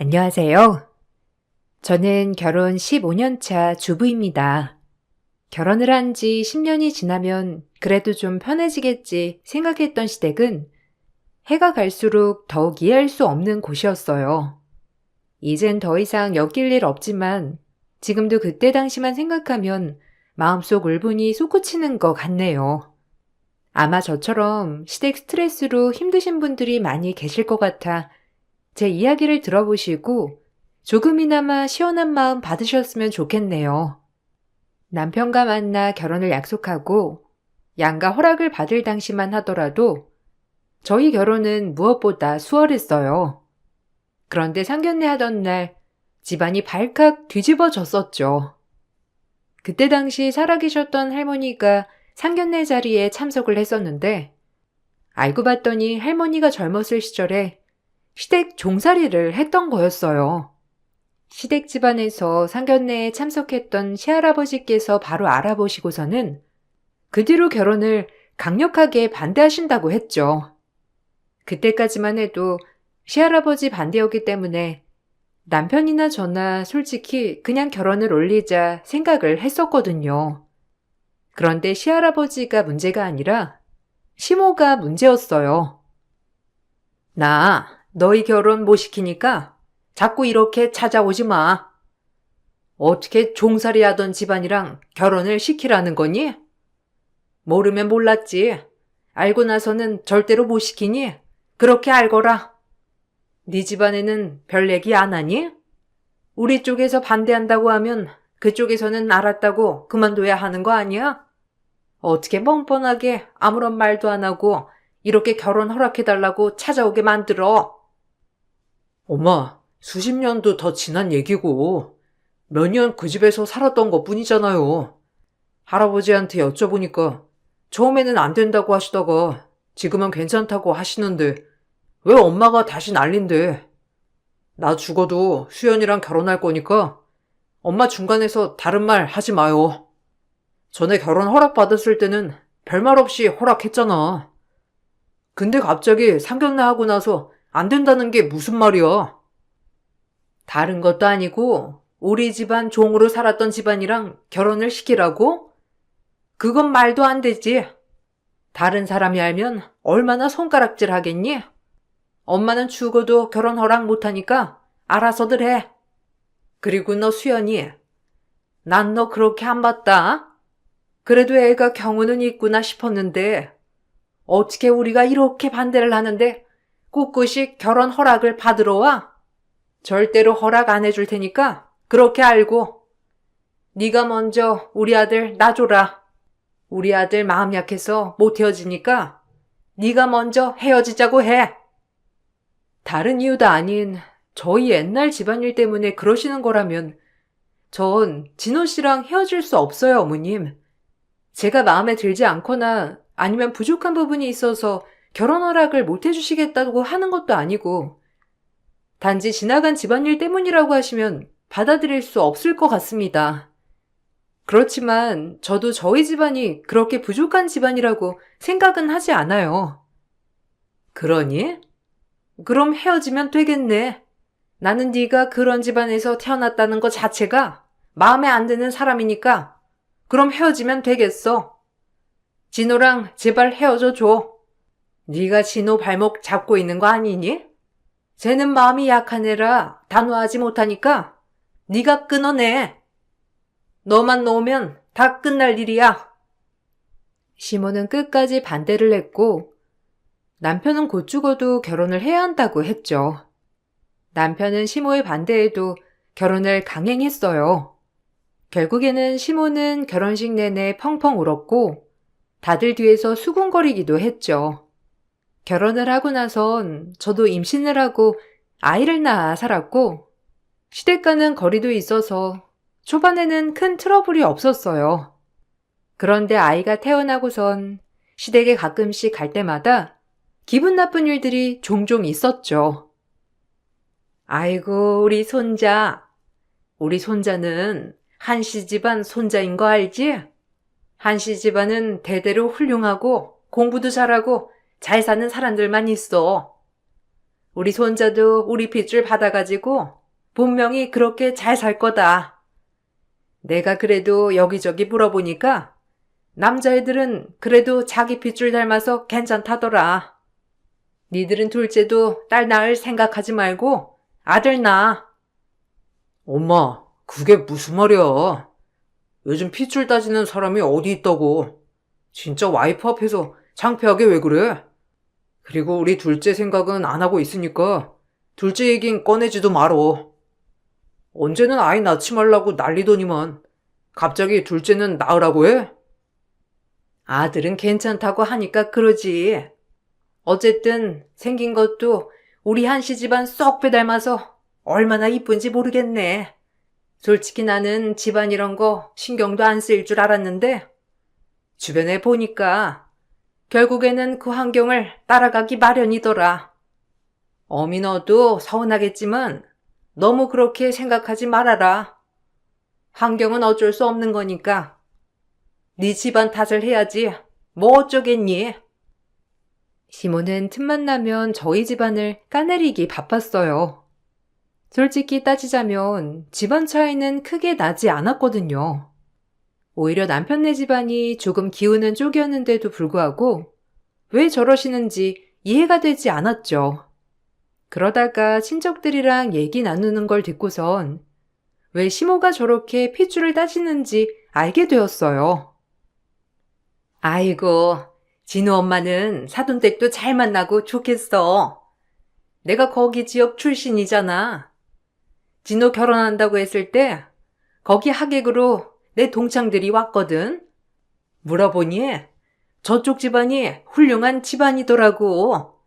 안녕하세요. 저는 결혼 15년 차 주부입니다. 결혼을 한 지 10년이 지나면 그래도 좀 편해지겠지 생각했던 시댁은 해가 갈수록 더욱 이해할 수 없는 곳이었어요. 이젠 더 이상 엮일 일 없지만 지금도 그때 당시만 생각하면 마음속 울분이 솟구치는 것 같네요. 아마 저처럼 시댁 스트레스로 힘드신 분들이 많이 계실 것 같아 제 이야기를 들어보시고 조금이나마 시원한 마음 받으셨으면 좋겠네요. 남편과 만나 결혼을 약속하고 양가 허락을 받을 당시만 하더라도 저희 결혼은 무엇보다 수월했어요. 그런데 상견례 하던 날 집안이 발칵 뒤집어졌었죠. 그때 당시 살아계셨던 할머니가 상견례 자리에 참석을 했었는데 알고 봤더니 할머니가 젊었을 시절에 시댁 종살이를 했던 거였어요. 시댁 집안에서 상견례에 참석했던 시할아버지께서 바로 알아보시고서는 그 뒤로 결혼을 강력하게 반대하신다고 했죠. 그때까지만 해도 시할아버지 반대였기 때문에 남편이나 저나 솔직히 그냥 결혼을 올리자 생각을 했었거든요. 그런데 시할아버지가 문제가 아니라 시모가 문제였어요. 나 너희 결혼 못 시키니까 자꾸 이렇게 찾아오지 마. 어떻게 종살이 하던 집안이랑 결혼을 시키라는 거니? 모르면 몰랐지. 알고 나서는 절대로 못 시키니? 그렇게 알거라. 네 집안에는 별 얘기 안 하니? 우리 쪽에서 반대한다고 하면 그쪽에서는 알았다고 그만둬야 하는 거 아니야? 어떻게 뻔뻔하게 아무런 말도 안 하고 이렇게 결혼 허락해달라고 찾아오게 만들어? 엄마, 수십 년도 더 지난 얘기고 몇 년 그 집에서 살았던 것뿐이잖아요. 할아버지한테 여쭤보니까 처음에는 안 된다고 하시다가 지금은 괜찮다고 하시는데 왜 엄마가 다시 난린데? 나 죽어도 수연이랑 결혼할 거니까 엄마 중간에서 다른 말 하지 마요. 전에 결혼 허락받았을 때는 별말 없이 허락했잖아. 근데 갑자기 상견례 하고 나서 안 된다는 게 무슨 말이야? 다른 것도 아니고 우리 집안 종으로 살았던 집안이랑 결혼을 시키라고? 그건 말도 안 되지. 다른 사람이 알면 얼마나 손가락질 하겠니? 엄마는 죽어도 결혼 허락 못하니까 알아서들 해. 그리고 너 수연이, 난 너 그렇게 안 봤다. 그래도 애가 경우는 있구나 싶었는데 어떻게 우리가 이렇게 반대를 하는데 꿋꿋이 결혼 허락을 받으러 와? 절대로 허락 안 해줄 테니까 그렇게 알고 네가 먼저 우리 아들 놔줘라. 우리 아들 마음 약해서 못 헤어지니까 네가 먼저 헤어지자고 해. 다른 이유도 아닌 저희 옛날 집안일 때문에 그러시는 거라면 전 진호 씨랑 헤어질 수 없어요, 어머님. 제가 마음에 들지 않거나 아니면 부족한 부분이 있어서 결혼 허락을 못 해주시겠다고 하는 것도 아니고 단지 지나간 집안일 때문이라고 하시면 받아들일 수 없을 것 같습니다. 그렇지만 저도 저희 집안이 그렇게 부족한 집안이라고 생각은 하지 않아요. 그러니? 그럼 헤어지면 되겠네. 나는 네가 그런 집안에서 태어났다는 것 자체가 마음에 안 드는 사람이니까 그럼 헤어지면 되겠어. 진호랑 제발 헤어져 줘. 네가 진호 발목 잡고 있는 거 아니니? 쟤는 마음이 약한 애라 단호하지 못하니까 네가 끊어내. 너만 놓으면 다 끝날 일이야. 시모는 끝까지 반대를 했고 남편은 곧 죽어도 결혼을 해야 한다고 했죠. 남편은 시모의 반대에도 결혼을 강행했어요. 결국에는 시모는 결혼식 내내 펑펑 울었고 다들 뒤에서 수군거리기도 했죠. 결혼을 하고 나선 저도 임신을 하고 아이를 낳아 살았고 시댁과는 거리도 있어서 초반에는 큰 트러블이 없었어요. 그런데 아이가 태어나고선 시댁에 가끔씩 갈 때마다 기분 나쁜 일들이 종종 있었죠. 아이고, 우리 손자. 우리 손자는 한씨 집안 손자인 거 알지? 한씨 집안은 대대로 훌륭하고 공부도 잘하고 잘 사는 사람들만 있어. 우리 손자도 우리 핏줄 받아가지고 분명히 그렇게 잘 살 거다. 내가 그래도 여기저기 물어보니까 남자애들은 그래도 자기 핏줄 닮아서 괜찮다더라. 니들은 둘째도 딸 낳을 생각하지 말고 아들 낳아. 엄마, 그게 무슨 말이야? 요즘 핏줄 따지는 사람이 어디 있다고. 진짜 와이프 앞에서 창피하게 왜 그래? 그리고 우리 둘째 생각은 안 하고 있으니까 둘째 얘긴 꺼내지도 말어. 언제는 아이 낳지 말라고 난리더니만 갑자기 둘째는 낳으라고 해? 아들은 괜찮다고 하니까 그러지. 어쨌든 생긴 것도 우리 한씨 집안 쏙 빼닮아서 얼마나 이쁜지 모르겠네. 솔직히 나는 집안 이런 거 신경도 안 쓰일 줄 알았는데 주변에 보니까 결국에는 그 환경을 따라가기 마련이더라. 어미 너도 서운하겠지만 너무 그렇게 생각하지 말아라. 환경은 어쩔 수 없는 거니까. 네 집안 탓을 해야지. 뭐 어쩌겠니? 시몬은 틈만 나면 저희 집안을 까내리기 바빴어요. 솔직히 따지자면 집안 차이는 크게 나지 않았거든요. 오히려 남편네 집안이 조금 기우는 쪽이었는데도 불구하고 왜 저러시는지 이해가 되지 않았죠. 그러다가 친척들이랑 얘기 나누는 걸 듣고선 왜 시모가 저렇게 핏줄을 따지는지 알게 되었어요. 아이고, 진우 엄마는 사돈댁도 잘 만나고 좋겠어. 내가 거기 지역 출신이잖아. 진우 결혼한다고 했을 때 거기 하객으로 내 동창들이 왔거든. 물어보니 저쪽 집안이 훌륭한 집안이더라고.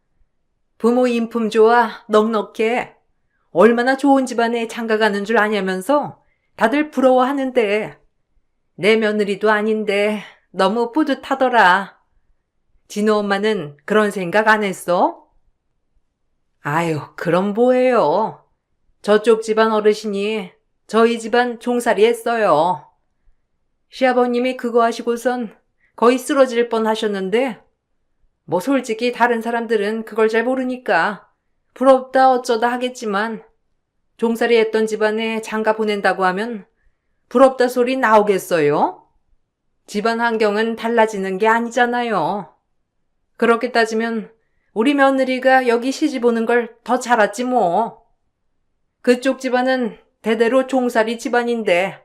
부모 인품 좋아 넉넉해. 얼마나 좋은 집안에 장가가는 줄 아냐면서 다들 부러워하는데 내 며느리도 아닌데 너무 뿌듯하더라. 진우 엄마는 그런 생각 안 했어? 아유, 그럼 뭐예요. 저쪽 집안 어르신이 저희 집안 종살이 했어요. 시아버님이 그거 하시고선 거의 쓰러질 뻔 하셨는데 뭐 솔직히 다른 사람들은 그걸 잘 모르니까 부럽다 어쩌다 하겠지만 종살이 했던 집안에 장가 보낸다고 하면 부럽다 소리 나오겠어요? 집안 환경은 달라지는 게 아니잖아요. 그렇게 따지면 우리 며느리가 여기 시집 오는 걸 더 잘 알았지 뭐. 그쪽 집안은 대대로 종살이 집안인데.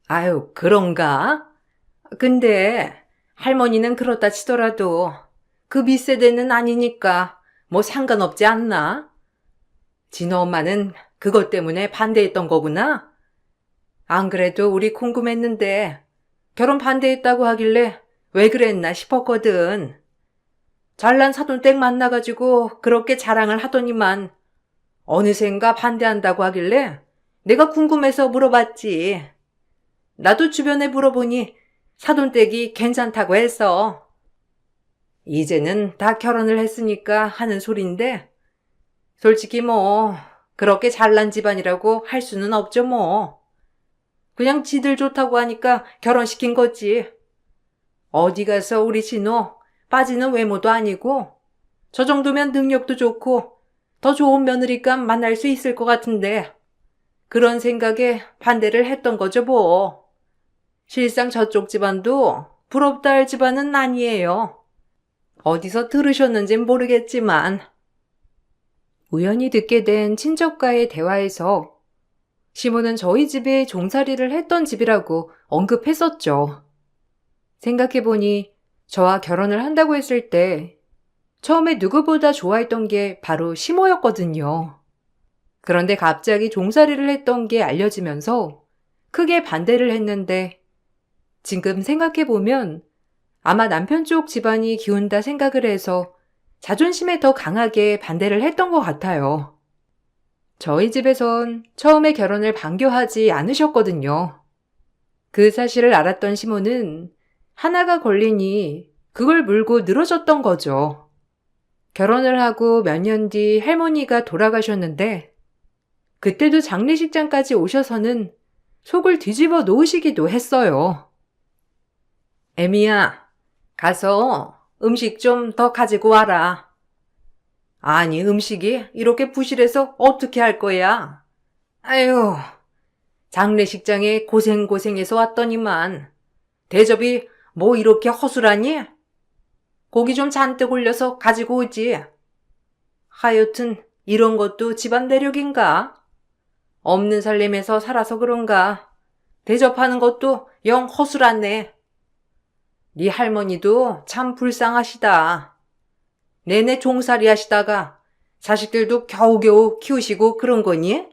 아유, 그런가? 근데 할머니는 그렇다 치더라도 그 밑세대는 아니니까 뭐 상관없지 않나? 진호 엄마는 그것 때문에 반대했던 거구나? 안 그래도 우리 궁금했는데 결혼 반대했다고 하길래 왜 그랬나 싶었거든. 잘난 사돈댁 만나가지고 그렇게 자랑을 하더니만 어느샌가 반대한다고 하길래 내가 궁금해서 물어봤지. 나도 주변에 물어보니 사돈댁이 괜찮다고 해서. 이제는 다 결혼을 했으니까 하는 소린데 솔직히 뭐 그렇게 잘난 집안이라고 할 수는 없죠 뭐. 그냥 지들 좋다고 하니까 결혼시킨 거지. 어디 가서 우리 진호 빠지는 외모도 아니고 저 정도면 능력도 좋고 더 좋은 며느리감 만날 수 있을 것 같은데 그런 생각에 반대를 했던 거죠 뭐. 실상 저쪽 집안도 부럽다 할 집안은 아니에요. 어디서 들으셨는진 모르겠지만. 우연히 듣게 된 친척과의 대화에서 시모는 저희 집에 종살이를 했던 집이라고 언급했었죠. 생각해보니 저와 결혼을 한다고 했을 때 처음에 누구보다 좋아했던 게 바로 시모였거든요. 그런데 갑자기 종살이를 했던 게 알려지면서 크게 반대를 했는데 지금 생각해보면 아마 남편 쪽 집안이 기운다 생각을 해서 자존심에 더 강하게 반대를 했던 것 같아요. 저희 집에선 처음에 결혼을 반겨하지 않으셨거든요. 그 사실을 알았던 시모는 하나가 걸리니 그걸 물고 늘어졌던 거죠. 결혼을 하고 몇 년 뒤 할머니가 돌아가셨는데 그때도 장례식장까지 오셔서는 속을 뒤집어 놓으시기도 했어요. 애미야, 가서 음식 좀 더 가지고 와라. 아니, 음식이 이렇게 부실해서 어떻게 할 거야? 아유, 장례식장에 고생고생해서 왔더니만 대접이 뭐 이렇게 허술하니? 고기 좀 잔뜩 올려서 가지고 오지. 하여튼 이런 것도 집안 내력인가? 없는 살림에서 살아서 그런가? 대접하는 것도 영 허술하네. 네 할머니도 참 불쌍하시다. 내내 종살이 하시다가 자식들도 겨우겨우 키우시고 그런 거니?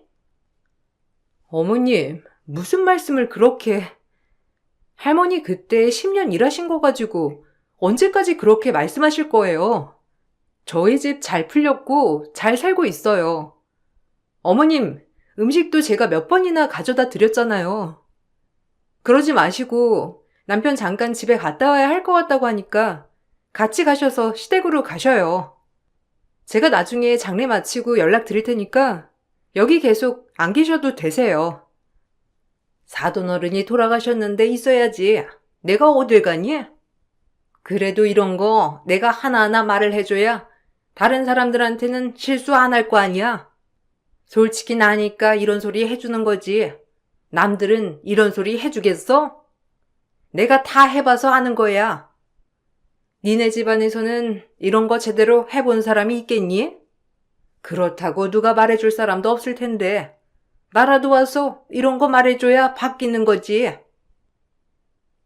어머님, 무슨 말씀을 그렇게... 할머니 그때 10년 일하신 거 가지고 언제까지 그렇게 말씀하실 거예요? 저희 집 잘 풀렸고 잘 살고 있어요. 어머님, 음식도 제가 몇 번이나 가져다 드렸잖아요. 그러지 마시고 남편 잠깐 집에 갔다 와야 할 것 같다고 하니까 같이 가셔서 시댁으로 가셔요. 제가 나중에 장례 마치고 연락 드릴 테니까 여기 계속 안 계셔도 되세요. 사돈어른이 돌아가셨는데 있어야지. 내가 어딜 가니? 그래도 이런 거 내가 하나하나 말을 해줘야 다른 사람들한테는 실수 안 할 거 아니야. 솔직히 나니까 이런 소리 해주는 거지. 남들은 이런 소리 해주겠어? 내가 다 해봐서 아는 거야. 니네 집안에서는 이런 거 제대로 해본 사람이 있겠니? 그렇다고 누가 말해줄 사람도 없을 텐데 나라도 와서 이런 거 말해줘야 바뀌는 거지.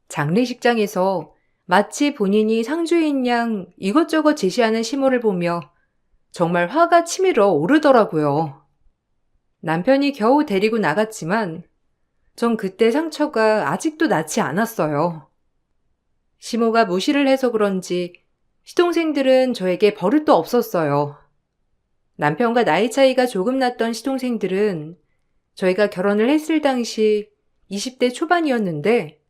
장례식장에서 마치 본인이 상주인 양 이것저것 제시하는 시모를 보며 정말 화가 치밀어 오르더라고요. 남편이 겨우 데리고 나갔지만 전 그때 상처가 아직도 낫지 않았어요. 시모가 무시를 해서 그런지 시동생들은 저에게 버릇도 없었어요. 남편과 나이 차이가 조금 났던 시동생들은 저희가 결혼을 했을 당시 20대 초반이었는데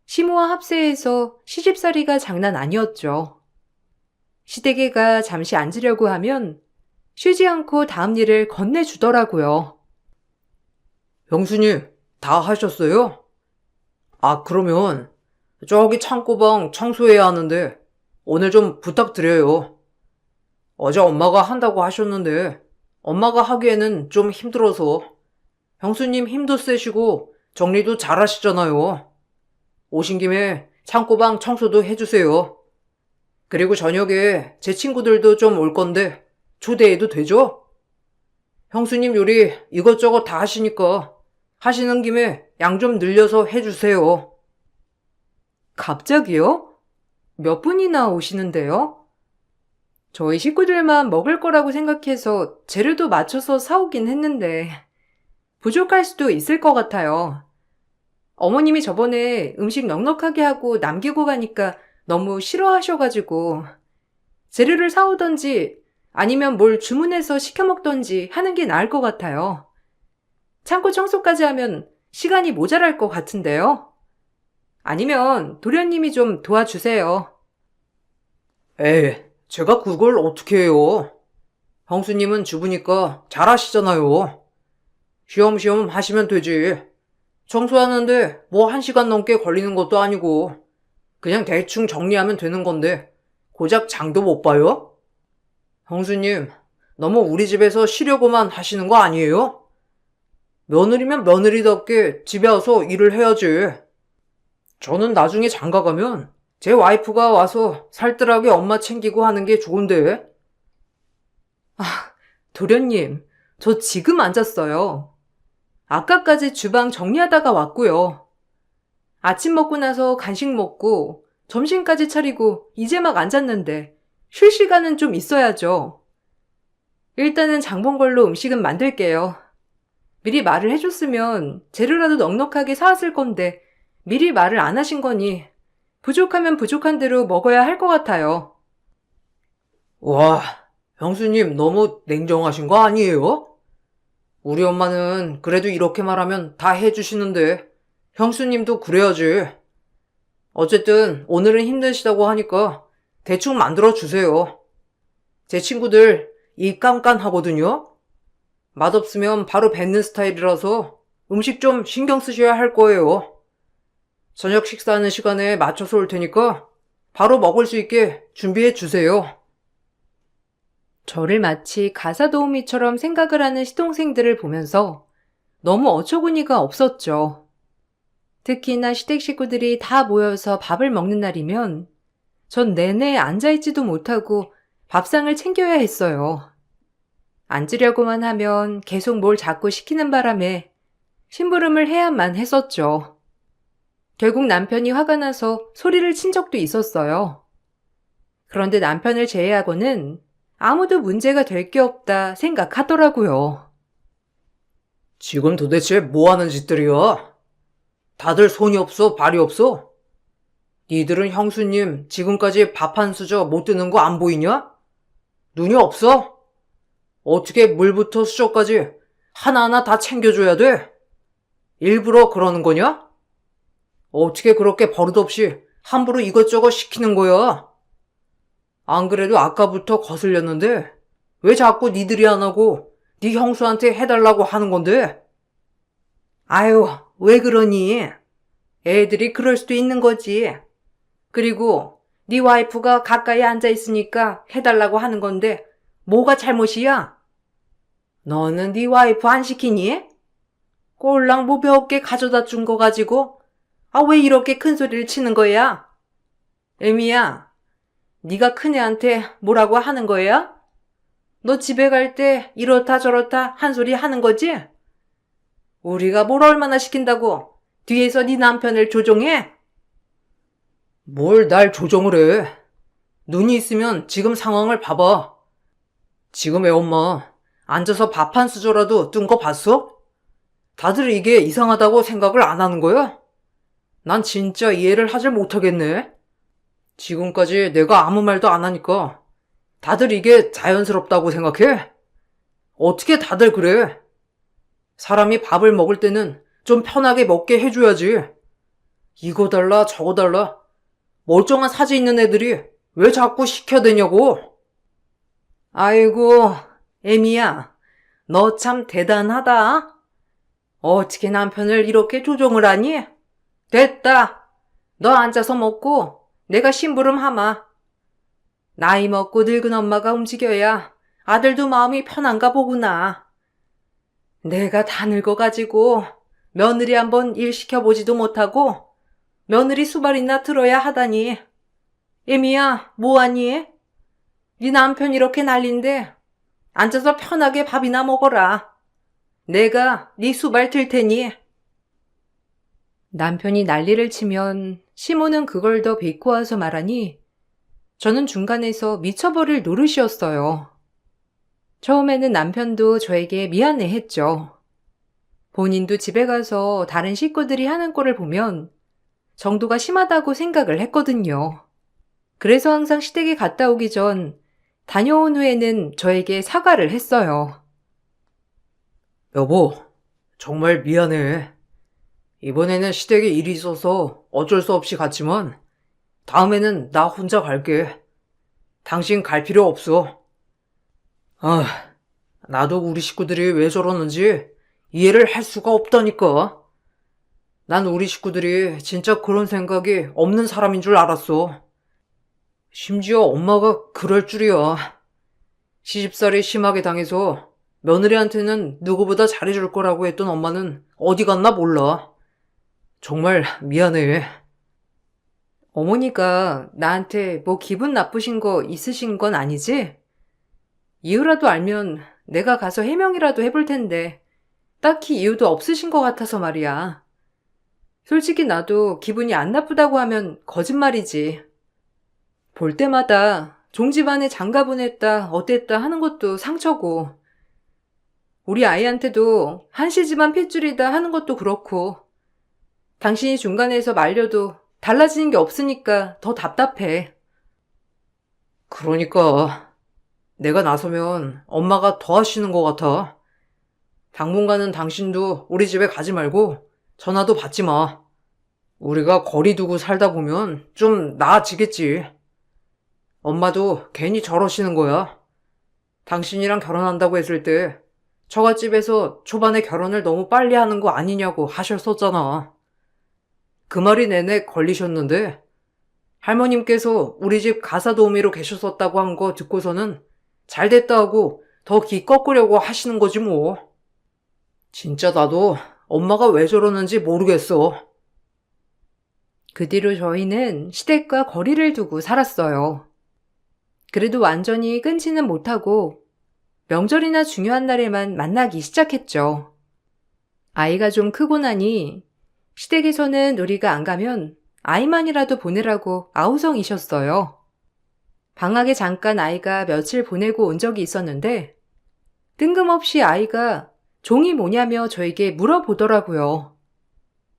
시모와 합세해서 시집살이가 장난 아니었죠. 시댁에가 잠시 앉으려고 하면 쉬지 않고 다음 일을 건네주더라고요. 형수님, 다 하셨어요? 아, 그러면 저기 창고방 청소해야 하는데 오늘 좀 부탁드려요. 어제 엄마가 한다고 하셨는데 엄마가 하기에는 좀 힘들어서 형수님 힘도 세시고 정리도 잘 하시잖아요. 오신 김에 창고방 청소도 해주세요. 그리고 저녁에 제 친구들도 좀 올 건데 초대해도 되죠? 형수님 요리 이것저것 다 하시니까 하시는 김에 양 좀 늘려서 해주세요. 갑자기요? 몇 분이나 오시는데요? 저희 식구들만 먹을 거라고 생각해서 재료도 맞춰서 사오긴 했는데 부족할 수도 있을 것 같아요. 어머님이 저번에 음식 넉넉하게 하고 남기고 가니까 너무 싫어하셔가지고 재료를 사오던지 아니면 뭘 주문해서 시켜 먹던지 하는 게 나을 것 같아요. 창고 청소까지 하면 시간이 모자랄 것 같은데요. 아니면 도련님이 좀 도와주세요. 에이, 제가 그걸 어떻게 해요? 형수님은 주부니까 잘 하시잖아요. 쉬엄쉬엄 하시면 되지. 청소하는데 뭐 1시간 넘게 걸리는 것도 아니고 그냥 대충 정리하면 되는 건데 고작 장도 못 봐요? 형수님, 너무 우리 집에서 쉬려고만 하시는 거 아니에요? 며느리면 며느리답게 집에 와서 일을 해야지. 저는 나중에 장가 가면 제 와이프가 와서 살뜰하게 엄마 챙기고 하는 게 좋은데. 도련님, 저 지금 앉았어요. 아까까지 주방 정리하다가 왔고요. 아침 먹고 나서 간식 먹고 점심까지 차리고 이제 막 앉았는데 쉴 시간은 좀 있어야죠. 일단은 장 본 걸로 음식은 만들게요. 미리 말을 해줬으면 재료라도 넉넉하게 사왔을 건데 미리 말을 안 하신 거니 부족하면 부족한 대로 먹어야 할 것 같아요. 와, 형수님 너무 냉정하신 거 아니에요? 우리 엄마는 그래도 이렇게 말하면 다 해주시는데 형수님도 그래야지. 어쨌든 오늘은 힘드시다고 하니까 대충 만들어 주세요. 제 친구들 입 깐깐하거든요. 맛없으면 바로 뱉는 스타일이라서 음식 좀 신경 쓰셔야 할 거예요. 저녁 식사하는 시간에 맞춰서 올 테니까 바로 먹을 수 있게 준비해 주세요. 저를 마치 가사도우미처럼 생각을 하는 시동생들을 보면서 너무 어처구니가 없었죠. 특히나 시댁 식구들이 다 모여서 밥을 먹는 날이면 전 내내 앉아있지도 못하고 밥상을 챙겨야 했어요. 앉으려고만 하면 계속 뭘 자꾸 시키는 바람에 심부름을 해야만 했었죠. 결국 남편이 화가 나서 소리를 친 적도 있었어요. 그런데 남편을 제외하고는 아무도 문제가 될 게 없다 생각하더라고요. 지금 도대체 뭐 하는 짓들이야? 다들 손이 없어, 발이 없어? 니들은 형수님 지금까지 밥 한 수저 못 드는 거 안 보이냐? 눈이 없어? 어떻게 물부터 수저까지 하나하나 다 챙겨줘야 돼? 일부러 그러는 거냐? 어떻게 그렇게 버릇없이 함부로 이것저것 시키는 거야? 안 그래도 아까부터 거슬렸는데 왜 자꾸 니들이 안 하고 네 형수한테 해달라고 하는 건데? 아유, 왜 그러니? 애들이 그럴 수도 있는 거지. 그리고 네 와이프가 가까이 앉아 있으니까 해달라고 하는 건데 뭐가 잘못이야? 너는 네 와이프 안 시키니? 꼴랑 뭐 몇 개 가져다 준 거 가지고 왜 이렇게 큰 소리를 치는 거야? 에미야, 네가 큰애한테 뭐라고 하는 거야? 너 집에 갈 때 이렇다 저렇다 한 소리 하는 거지? 우리가 뭘 얼마나 시킨다고 뒤에서 네 남편을 조종해? 뭘 날 조종을 해? 눈이 있으면 지금 상황을 봐봐. 지금 애 엄마 앉아서 밥 한 수저라도 뜬 거 봤어? 다들 이게 이상하다고 생각을 안 하는 거야? 난 진짜 이해를 하질 못하겠네. 지금까지 내가 아무 말도 안 하니까 다들 이게 자연스럽다고 생각해? 어떻게 다들 그래? 사람이 밥을 먹을 때는 좀 편하게 먹게 해줘야지. 이거 달라 저거 달라 멀쩡한 사지 있는 애들이 왜 자꾸 시켜대냐고. 아이고, 에미야, 너 참 대단하다. 어떻게 남편을 이렇게 조종을 하니? 됐다. 너 앉아서 먹고 내가 심부름 하마. 나이 먹고 늙은 엄마가 움직여야 아들도 마음이 편한가 보구나. 내가 다 늙어가지고 며느리 한번 일 시켜보지도 못하고 며느리 수발이나 들어야 하다니. 에미야, 뭐하니? 네 남편 이렇게 난린데 앉아서 편하게 밥이나 먹어라. 내가 네 수발 들 테니. 남편이 난리를 치면 시모는 그걸 더 비꼬아서 말하니 저는 중간에서 미쳐버릴 노릇이었어요. 처음에는 남편도 저에게 미안해했죠. 본인도 집에 가서 다른 식구들이 하는 꼴을 보면 정도가 심하다고 생각을 했거든요. 그래서 항상 시댁에 갔다 오기 전 다녀온 후에는 저에게 사과를 했어요. 여보, 정말 미안해. 이번에는 시댁에 일이 있어서 어쩔 수 없이 갔지만 다음에는 나 혼자 갈게. 당신 갈 필요 없어. 나도 우리 식구들이 왜 저러는지 이해를 할 수가 없다니까. 난 우리 식구들이 진짜 그런 생각이 없는 사람인 줄 알았어. 심지어 엄마가 그럴 줄이야. 시집살이 심하게 당해서 며느리한테는 누구보다 잘해줄 거라고 했던 엄마는 어디 갔나 몰라. 정말 미안해. 어머니가 나한테 뭐 기분 나쁘신 거 있으신 건 아니지? 이유라도 알면 내가 가서 해명이라도 해볼 텐데 딱히 이유도 없으신 것 같아서 말이야. 솔직히 나도 기분이 안 나쁘다고 하면 거짓말이지. 볼 때마다 종집안에 장가 보냈다 어땠다 하는 것도 상처고 우리 아이한테도 한씨 집안 핏줄이다 하는 것도 그렇고 당신이 중간에서 말려도 달라지는 게 없으니까 더 답답해. 그러니까 내가 나서면 엄마가 더 하시는 것 같아. 당분간은 당신도 우리 집에 가지 말고 전화도 받지 마. 우리가 거리 두고 살다 보면 좀 나아지겠지. 엄마도 괜히 저러시는 거야. 당신이랑 결혼한다고 했을 때 처갓집에서 초반에 결혼을 너무 빨리 하는 거 아니냐고 하셨었잖아. 그 말이 내내 걸리셨는데 할머님께서 우리 집 가사도우미로 계셨었다고 한 거 듣고서는 잘 됐다 하고 더 기 꺾으려고 하시는 거지 뭐. 진짜 나도 엄마가 왜 저러는지 모르겠어. 그 뒤로 저희는 시댁과 거리를 두고 살았어요. 그래도 완전히 끊지는 못하고 명절이나 중요한 날에만 만나기 시작했죠. 아이가 좀 크고 나니 시댁에서는 우리가 안 가면 아이만이라도 보내라고 아우성이셨어요. 방학에 잠깐 아이가 며칠 보내고 온 적이 있었는데 뜬금없이 아이가 종이 뭐냐며 저에게 물어보더라고요.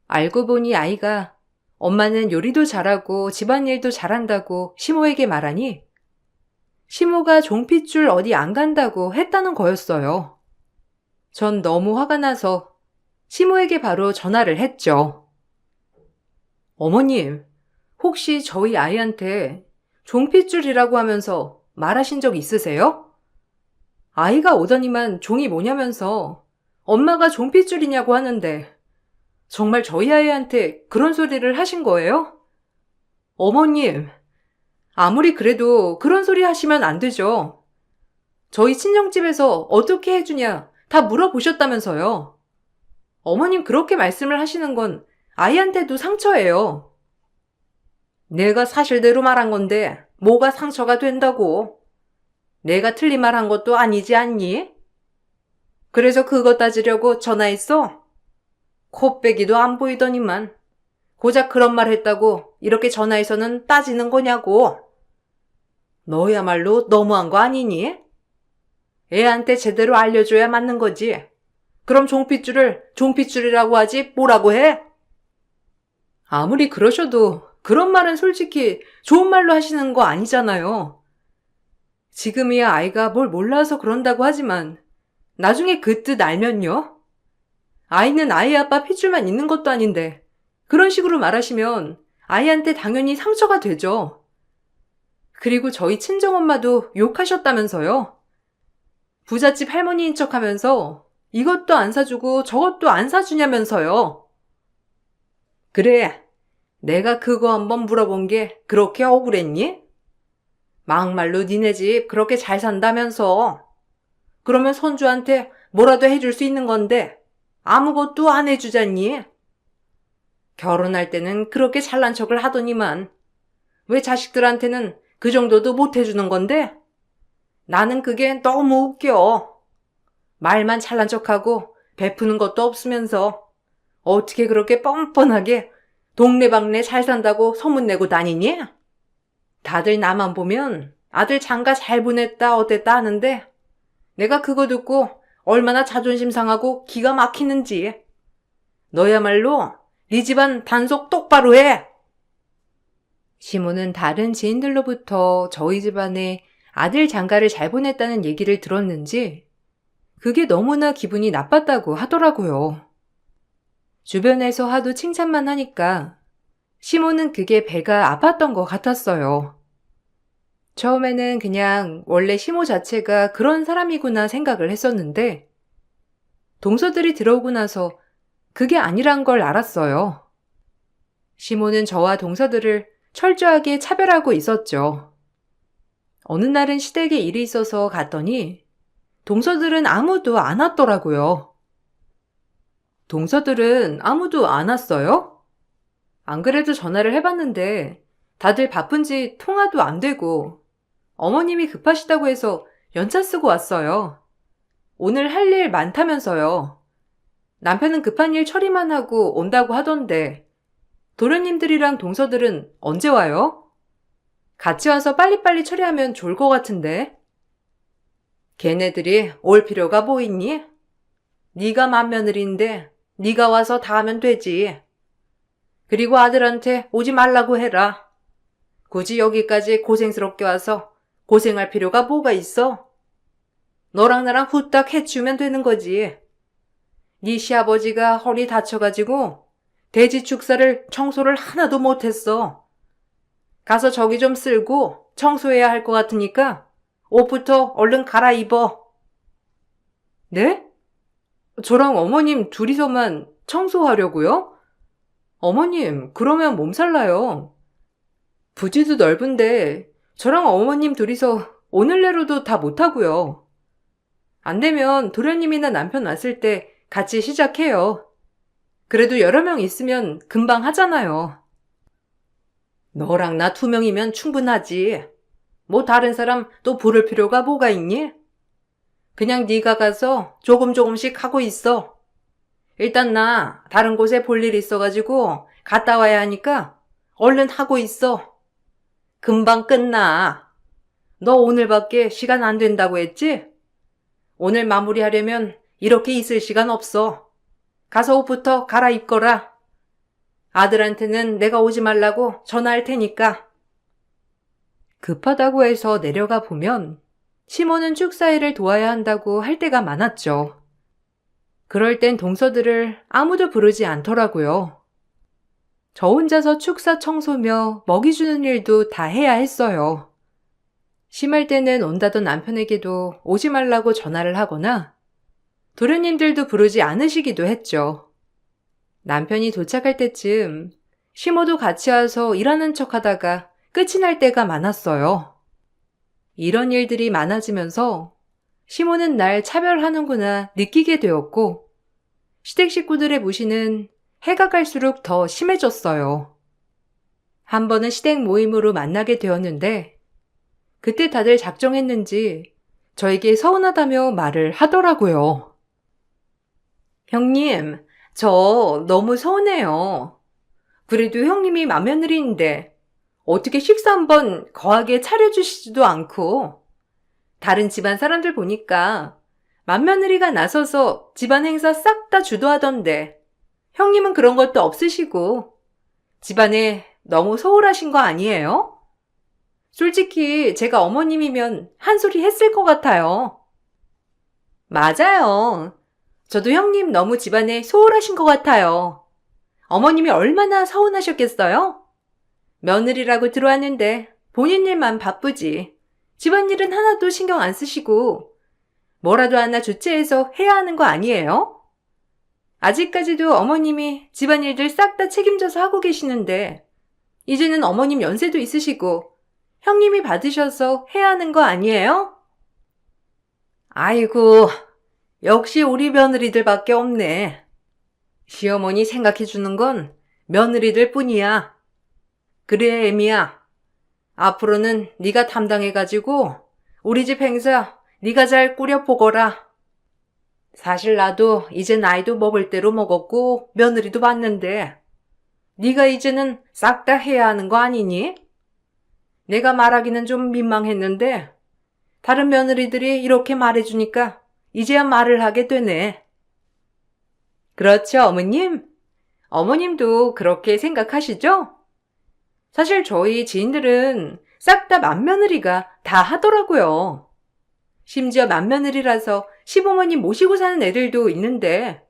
알고 보니 아이가 엄마는 요리도 잘하고 집안일도 잘한다고 시모에게 말하니 시모가 종핏줄 어디 안 간다고 했다는 거였어요. 전 너무 화가 나서 시모에게 바로 전화를 했죠. 어머님, 혹시 저희 아이한테 종핏줄이라고 하면서 말하신 적 있으세요? 아이가 오더니만 종이 뭐냐면서 엄마가 종핏줄이냐고 하는데 정말 저희 아이한테 그런 소리를 하신 거예요? 어머님, 아무리 그래도 그런 소리 하시면 안 되죠. 저희 친정집에서 어떻게 해주냐 다 물어보셨다면서요. 어머님 그렇게 말씀을 하시는 건 아이한테도 상처예요. 내가 사실대로 말한 건데 뭐가 상처가 된다고. 내가 틀린 말 한 것도 아니지 않니? 그래서 그거 따지려고 전화했어? 코빼기도 안 보이더니만 고작 그런 말 했다고 이렇게 전화해서는 따지는 거냐고. 너야말로 너무한 거 아니니? 애한테 제대로 알려줘야 맞는 거지. 그럼 종핏줄을 종핏줄이라고 하지 뭐라고 해? 아무리 그러셔도 그런 말은 솔직히 좋은 말로 하시는 거 아니잖아요. 지금이야 아이가 뭘 몰라서 그런다고 하지만 나중에 그 뜻 알면요? 아이는 아이 아빠 핏줄만 있는 것도 아닌데 그런 식으로 말하시면 아이한테 당연히 상처가 되죠. 그리고 저희 친정엄마도 욕하셨다면서요. 부잣집 할머니인 척하면서 이것도 안 사주고 저것도 안 사주냐면서요. 그래, 내가 그거 한번 물어본 게 그렇게 억울했니? 막말로 니네 집 그렇게 잘 산다면서. 그러면 손주한테 뭐라도 해줄 수 있는 건데 아무것도 안 해주잖니? 결혼할 때는 그렇게 잘난 척을 하더니만 왜 자식들한테는 그 정도도 못 해주는 건데? 나는 그게 너무 웃겨. 말만 잘난 척하고 베푸는 것도 없으면서 어떻게 그렇게 뻔뻔하게 동네방네 잘 산다고 소문내고 다니니? 다들 나만 보면 아들 장가 잘 보냈다 어땠다 하는데 내가 그거 듣고 얼마나 자존심 상하고 기가 막히는지. 너야말로 네 집안 단속 똑바로 해. 시모는 다른 지인들로부터 저희 집안에 아들 장가를 잘 보냈다는 얘기를 들었는지 그게 너무나 기분이 나빴다고 하더라고요. 주변에서 하도 칭찬만 하니까 시모는 그게 배가 아팠던 것 같았어요. 처음에는 그냥 원래 시모 자체가 그런 사람이구나 생각을 했었는데 동서들이 들어오고 나서 그게 아니란 걸 알았어요. 시모는 저와 동서들을 철저하게 차별하고 있었죠. 어느 날은 시댁에 일이 있어서 갔더니 동서들은 아무도 안 왔더라고요. 동서들은 아무도 안 왔어요? 안 그래도 전화를 해봤는데 다들 바쁜지 통화도 안 되고 어머님이 급하시다고 해서 연차 쓰고 왔어요. 오늘 할 일 많다면서요. 남편은 급한 일 처리만 하고 온다고 하던데 도련님들이랑 동서들은 언제 와요? 같이 와서 빨리빨리 처리하면 좋을 것 같은데. 걔네들이 올 필요가 뭐 있니? 네가 맏며느리인데 네가 와서 다 하면 되지. 그리고 아들한테 오지 말라고 해라. 굳이 여기까지 고생스럽게 와서 고생할 필요가 뭐가 있어? 너랑 나랑 후딱 해치우면 되는 거지. 네 시아버지가 허리 다쳐가지고 돼지 축사를 청소를 하나도 못했어. 가서 저기 좀 쓸고 청소해야 할 것 같으니까 옷부터 얼른 갈아입어. 네? 저랑 어머님 둘이서만 청소하려고요? 어머님, 그러면 몸살 나요. 부지도 넓은데 저랑 어머님 둘이서 오늘 내로도 다 못하고요. 안 되면 도련님이나 남편 왔을 때 같이 시작해요. 그래도 여러 명 있으면 금방 하잖아요. 너랑 나 2명이면 충분하지. 뭐 다른 사람 또 부를 필요가 뭐가 있니? 그냥 네가 가서 조금씩 하고 있어. 일단 나 다른 곳에 볼 일 있어가지고 갔다 와야 하니까 얼른 하고 있어. 금방 끝나. 너 오늘밖에 시간 안 된다고 했지? 오늘 마무리하려면 이렇게 있을 시간 없어. 가서 옷부터 갈아입거라. 아들한테는 내가 오지 말라고 전화할 테니까. 급하다고 해서 내려가 보면 시모는 축사일을 도와야 한다고 할 때가 많았죠. 그럴 땐 동서들을 아무도 부르지 않더라고요. 저 혼자서 축사 청소며 먹이 주는 일도 다 해야 했어요. 심할 때는 온다던 남편에게도 오지 말라고 전화를 하거나 도련님들도 부르지 않으시기도 했죠. 남편이 도착할 때쯤 시모도 같이 와서 일하는 척 하다가 끝이 날 때가 많았어요. 이런 일들이 많아지면서 시모는 날 차별하는구나 느끼게 되었고 시댁 식구들의 무시는 해가 갈수록 더 심해졌어요. 한 번은 시댁 모임으로 만나게 되었는데 그때 다들 작정했는지 저에게 서운하다며 말을 하더라고요. 형님, 저 너무 서운해요. 그래도 형님이 맏며느리인데 어떻게 식사 한번 거하게 차려주시지도 않고 다른 집안 사람들 보니까 맏며느리가 나서서 집안 행사 싹 다 주도하던데 형님은 그런 것도 없으시고 집안에 너무 소홀하신 거 아니에요? 솔직히 제가 어머님이면 한 소리 했을 것 같아요. 맞아요. 저도 형님 너무 집안에 소홀하신 것 같아요. 어머님이 얼마나 서운하셨겠어요? 며느리라고 들어왔는데 본인 일만 바쁘지. 집안일은 하나도 신경 안 쓰시고 뭐라도 하나 주체해서 해야 하는 거 아니에요? 아직까지도 어머님이 집안일들 싹 다 책임져서 하고 계시는데 이제는 어머님 연세도 있으시고 형님이 받으셔서 해야 하는 거 아니에요? 아이고, 역시 우리 며느리들밖에 없네. 시어머니 생각해주는 건 며느리들 뿐이야. 그래, 애미야. 앞으로는 네가 담당해가지고 우리 집 행사 네가 잘 꾸려보거라. 사실 나도 이제 나이도 먹을 대로 먹었고 며느리도 봤는데 네가 이제는 싹 다 해야 하는 거 아니니? 내가 말하기는 좀 민망했는데 다른 며느리들이 이렇게 말해주니까 이제야 말을 하게 되네. 그렇죠, 어머님? 어머님도 그렇게 생각하시죠? 사실 저희 지인들은 싹 다 맏며느리가 다 하더라고요. 심지어 맏며느리라서 시부모님 모시고 사는 애들도 있는데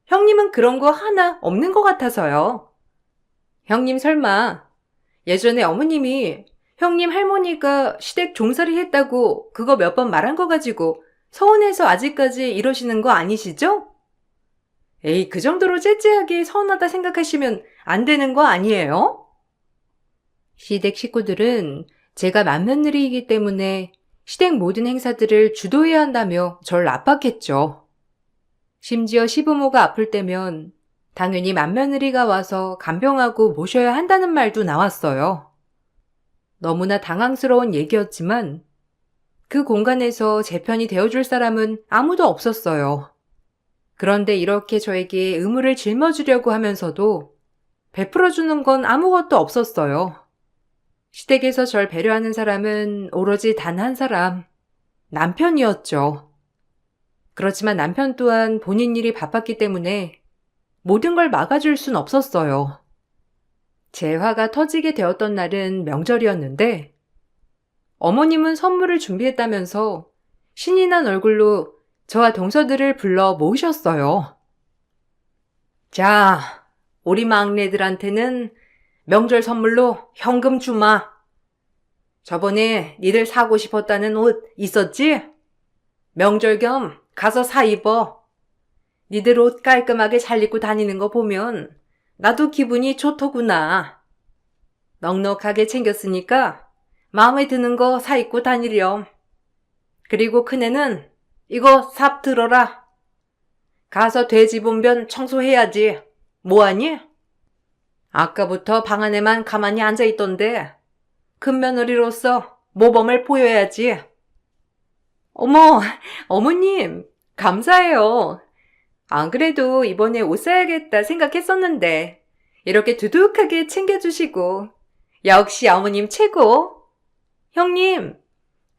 형님은 그런 거 하나 없는 것 같아서요. 형님 설마 예전에 어머님이 형님 할머니가 시댁 종살이 했다고 그거 몇 번 말한 거 가지고 서운해서 아직까지 이러시는 거 아니시죠? 에이, 그 정도로 째째하게 서운하다 생각하시면 안 되는 거 아니에요? 시댁 식구들은 제가 맏며느리이기 때문에 시댁 모든 행사들을 주도해야 한다며 절 압박했죠. 심지어 시부모가 아플 때면 당연히 맏며느리가 와서 간병하고 모셔야 한다는 말도 나왔어요. 너무나 당황스러운 얘기였지만 그 공간에서 제 편이 되어줄 사람은 아무도 없었어요. 그런데 이렇게 저에게 의무를 짊어주려고 하면서도 베풀어주는 건 아무것도 없었어요. 시댁에서 절 배려하는 사람은 오로지 단 한 사람, 남편이었죠. 그렇지만 남편 또한 본인 일이 바빴기 때문에 모든 걸 막아줄 순 없었어요. 제 화가 터지게 되었던 날은 명절이었는데 어머님은 선물을 준비했다면서 신이 난 얼굴로 저와 동서들을 불러 모으셨어요. 자, 우리 막내들한테는 명절 선물로 현금 주마. 저번에 니들 사고 싶었다는 옷 있었지? 명절 겸 가서 사 입어. 니들 옷 깔끔하게 잘 입고 다니는 거 보면 나도 기분이 좋더구나. 넉넉하게 챙겼으니까 마음에 드는 거 사 입고 다니렴. 그리고 큰애는 이거 삽 들어라. 가서 돼지 본변 청소해야지. 뭐하니? 아까부터 방 안에만 가만히 앉아있던데 큰 며느리로서 모범을 보여야지. 어머, 어머님, 감사해요. 안 그래도 이번에 옷 사야겠다 생각했었는데, 이렇게 두둑하게 챙겨주시고, 역시 어머님 최고.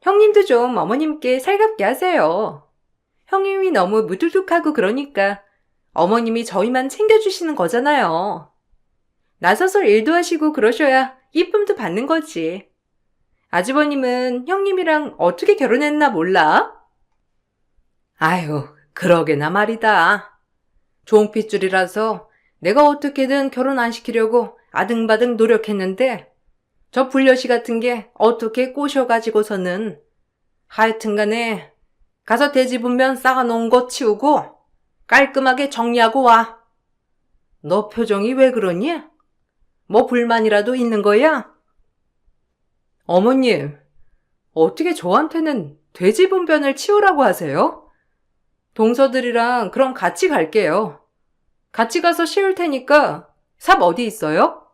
형님도 좀 어머님께 살갑게 하세요. 형님이 너무 무두둑하고 그러니까 어머님이 저희만 챙겨주시는 거잖아요. 나서서 일도 하시고 그러셔야 이쁨도 받는 거지. 아주버님은 형님이랑 어떻게 결혼했나 몰라? 아유, 그러게나 말이다. 종핏줄이라서 내가 어떻게든 결혼 안 시키려고 아등바등 노력했는데 저 불려시 같은 게 어떻게 꼬셔가지고서는 하여튼간에 가서 돼지 분변 쌓아놓은 거 치우고 깔끔하게 정리하고 와. 너 표정이 왜 그러니? 뭐 불만이라도 있는 거야? 어머님, 어떻게 저한테는 돼지 분변을 치우라고 하세요? 동서들이랑 그럼 같이 갈게요. 같이 가서 씌울 테니까 삽 어디 있어요?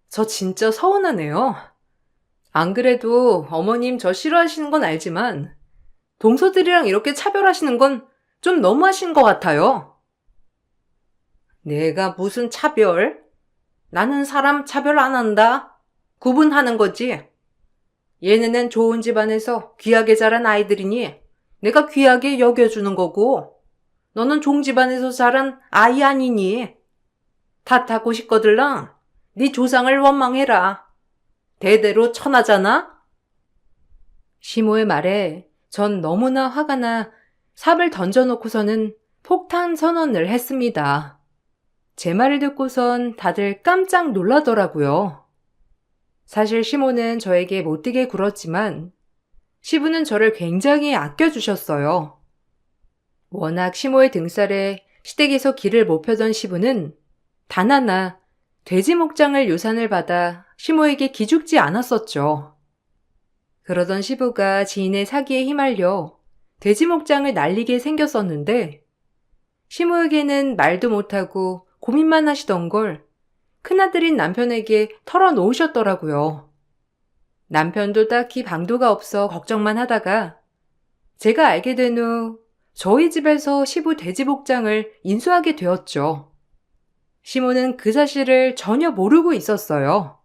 저 진짜 서운하네요. 안 그래도 어머님 저 싫어하시는 건 알지만 동서들이랑 이렇게 차별하시는 건 좀 너무하신 것 같아요. 내가 무슨 차별? 나는 사람 차별 안 한다. 구분하는 거지. 얘네는 좋은 집안에서 귀하게 자란 아이들이니 내가 귀하게 여겨주는 거고 너는 종집안에서 자란 아이 아니니 탓하고 싶거들랑 네 조상을 원망해라. 대대로 천하잖아? 시모의 말에 전 너무나 화가 나 삽을 던져놓고서는 폭탄 선언을 했습니다. 제 말을 듣고선 다들 깜짝 놀라더라고요. 사실 시모는 저에게 못되게 굴었지만 시부는 저를 굉장히 아껴주셨어요. 워낙 시모의 등살에 시댁에서 길을 못 펴던 시부는 단 하나 돼지 목장을 유산을 받아 시모에게 기죽지 않았었죠. 그러던 시부가 지인의 사기에 휘말려 돼지 목장을 날리게 생겼었는데 시모에게는 말도 못하고 고민만 하시던 걸 큰아들인 남편에게 털어놓으셨더라고요. 남편도 딱히 방도가 없어 걱정만 하다가 제가 알게 된 후 저희 집에서 시부 돼지 목장을 인수하게 되었죠. 시모는 그 사실을 전혀 모르고 있었어요.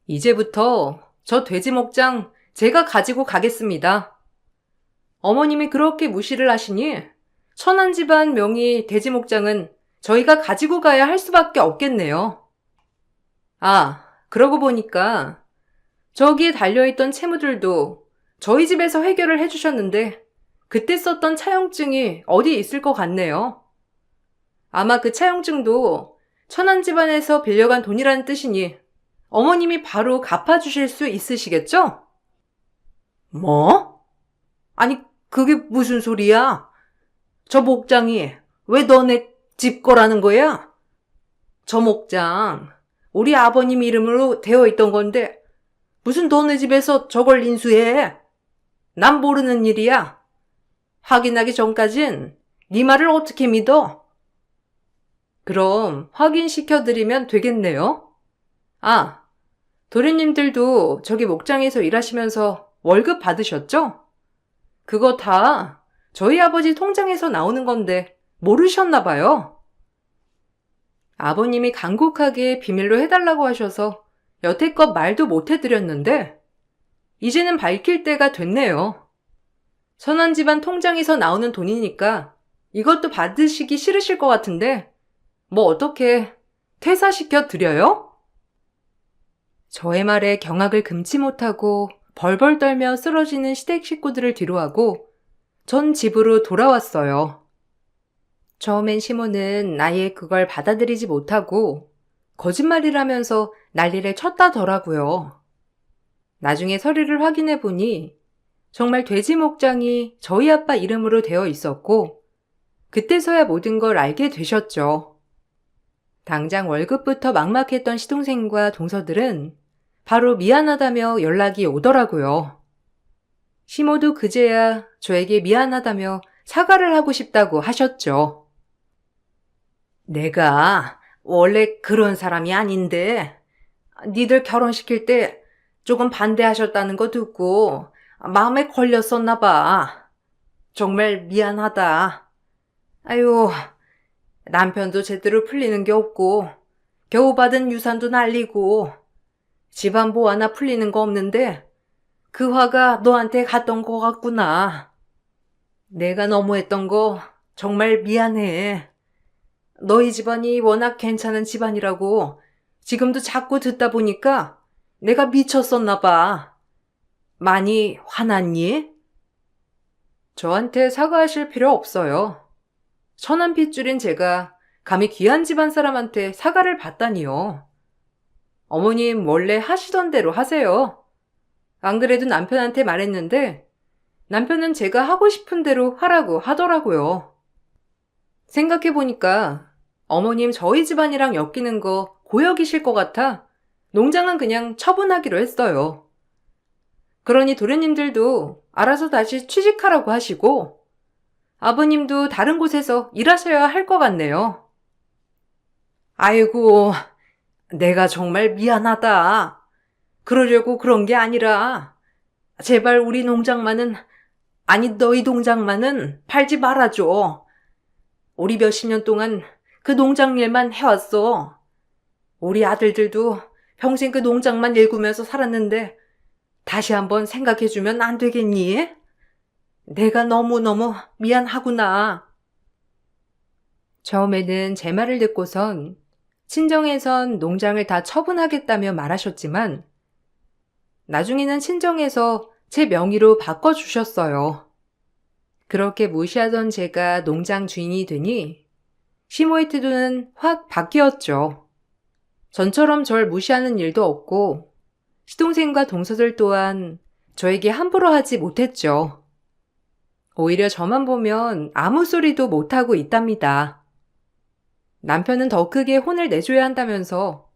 이제부터 저 돼지 목장 제가 가지고 가겠습니다. 어머님이 그렇게 무시를 하시니 천한 집안 명의 돼지 목장은 저희가 가지고 가야 할 수밖에 없겠네요. 아, 그러고 보니까 저기에 달려있던 채무들도 저희 집에서 해결을 해주셨는데 그때 썼던 차용증이 어디 있을 것 같네요. 아마 그 차용증도 천한 집안에서 빌려간 돈이라는 뜻이니 어머님이 바로 갚아주실 수 있으시겠죠? 뭐? 아니, 그게 무슨 소리야? 저 목장이 왜 너네 집 거라는 거야? 저 목장 우리 아버님 이름으로 되어 있던 건데 무슨 너네 집에서 저걸 인수해? 난 모르는 일이야. 확인하기 전까진 네 말을 어떻게 믿어? 그럼 확인시켜드리면 되겠네요. 아, 도련님들도 저기 목장에서 일하시면서 월급 받으셨죠? 그거 다 저희 아버지 통장에서 나오는 건데 모르셨나 봐요. 아버님이 간곡하게 비밀로 해달라고 하셔서 여태껏 말도 못 해드렸는데 이제는 밝힐 때가 됐네요. 선한 집안 통장에서 나오는 돈이니까 이것도 받으시기 싫으실 것 같은데 뭐 어떻게 퇴사시켜 드려요? 저의 말에 경악을 금치 못하고 벌벌 떨며 쓰러지는 시댁 식구들을 뒤로하고 전 집으로 돌아왔어요. 처음엔 시모는 아예 그걸 받아들이지 못하고 거짓말이라면서 난리를 쳤다더라고요. 나중에 서류를 확인해 보니 정말 돼지 목장이 저희 아빠 이름으로 되어 있었고 그때서야 모든 걸 알게 되셨죠. 당장 월급부터 막막했던 시동생과 동서들은 바로 미안하다며 연락이 오더라고요. 시모도 그제야 저에게 미안하다며 사과를 하고 싶다고 하셨죠. 내가 원래 그런 사람이 아닌데, 니들 결혼시킬 때 조금 반대하셨다는 거 듣고 마음에 걸렸었나 봐. 정말 미안하다. 아유, 남편도 제대로 풀리는 게 없고, 겨우 받은 유산도 날리고, 집안 뭐 하나 풀리는 거 없는데, 그 화가 너한테 갔던 거 같구나. 내가 너무했던 거 정말 미안해. 너희 집안이 워낙 괜찮은 집안이라고 지금도 자꾸 듣다 보니까 내가 미쳤었나 봐. 많이 화났니? 저한테 사과하실 필요 없어요. 천한 핏줄인 제가 감히 귀한 집안 사람한테 사과를 받다니요. 어머님 원래 하시던 대로 하세요. 안 그래도 남편한테 말했는데 남편은 제가 하고 싶은 대로 하라고 하더라고요. 생각해보니까 어머님 저희 집안이랑 엮이는 거 고역이실 것 같아 농장은 그냥 처분하기로 했어요. 그러니 도련님들도 알아서 다시 취직하라고 하시고 아버님도 다른 곳에서 일하셔야 할 것 같네요. 아이고, 내가 정말 미안하다. 그러려고 그런 게 아니라, 제발 우리 농장만은, 아니 너희 농장만은 팔지 말아줘. 우리 몇십 년 동안 그 농장 일만 해왔어. 우리 아들들도 평생 그 농장만 일구면서 살았는데 다시 한번 생각해주면 안 되겠니? 내가 너무너무 미안하구나. 처음에는 제 말을 듣고선 친정에선 농장을 다 처분하겠다며 말하셨지만 나중에는 친정에서 제 명의로 바꿔주셨어요. 그렇게 무시하던 제가 농장 주인이 되니 시모의 태도는 확 바뀌었죠. 전처럼 절 무시하는 일도 없고 시동생과 동서들 또한 저에게 함부로 하지 못했죠. 오히려 저만 보면 아무 소리도 못하고 있답니다. 남편은 더 크게 혼을 내줘야 한다면서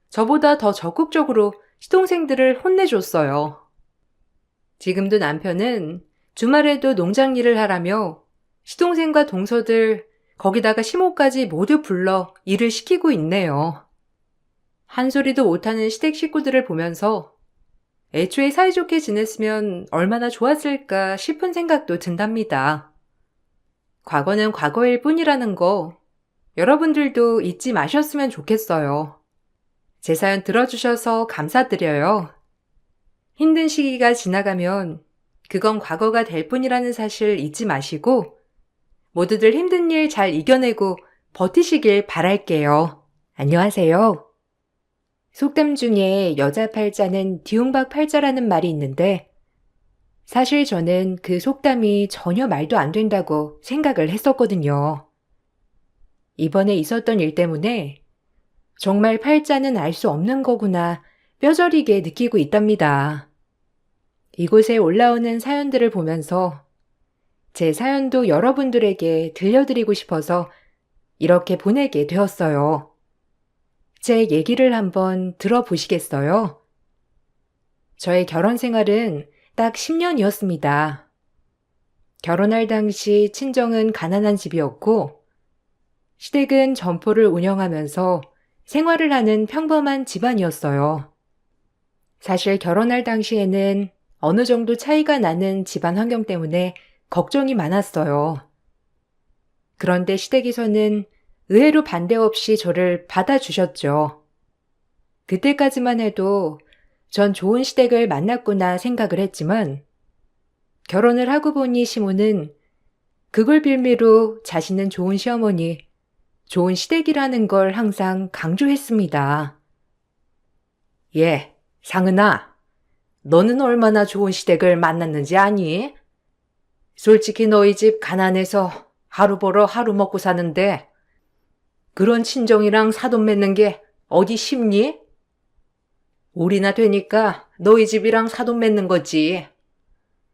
저보다 더 적극적으로 시동생들을 혼내줬어요. 지금도 남편은 주말에도 농장 일을 하라며 시동생과 동서들 거기다가 시모까지 모두 불러 일을 시키고 있네요. 한 소리도 못하는 시댁 식구들을 보면서 애초에 사이좋게 지냈으면 얼마나 좋았을까 싶은 생각도 든답니다. 과거는 과거일 뿐이라는 거 여러분들도 잊지 마셨으면 좋겠어요. 제 사연 들어주셔서 감사드려요. 힘든 시기가 지나가면 그건 과거가 될 뿐이라는 사실 잊지 마시고 모두들 힘든 일 잘 이겨내고 버티시길 바랄게요. 안녕하세요. 속담 중에 여자 팔자는 뒤움박 팔자라는 말이 있는데 사실 저는 그 속담이 전혀 말도 안 된다고 생각을 했었거든요. 이번에 있었던 일 때문에 정말 팔자는 알 수 없는 거구나 뼈저리게 느끼고 있답니다. 이곳에 올라오는 사연들을 보면서 제 사연도 여러분들에게 들려드리고 싶어서 이렇게 보내게 되었어요. 제 얘기를 한번 들어보시겠어요? 저의 결혼 생활은 딱 10년이었습니다. 결혼할 당시 친정은 가난한 집이었고 시댁은 점포를 운영하면서 생활을 하는 평범한 집안이었어요. 사실 결혼할 당시에는 어느 정도 차이가 나는 집안 환경 때문에 걱정이 많았어요. 그런데 시댁에서는 의외로 반대 없이 저를 받아주셨죠. 그때까지만 해도 전 좋은 시댁을 만났구나 생각을 했지만 결혼을 하고 보니 시모는 그걸 빌미로 자신은 좋은 시어머니, 좋은 시댁이라는 걸 항상 강조했습니다. 예, 상은아, 너는 얼마나 좋은 시댁을 만났는지 아니? 솔직히 너희 집 가난해서 하루 벌어 하루 먹고 사는데 그런 친정이랑 사돈 맺는 게 어디 쉽니? 우리나 되니까 너희 집이랑 사돈 맺는 거지.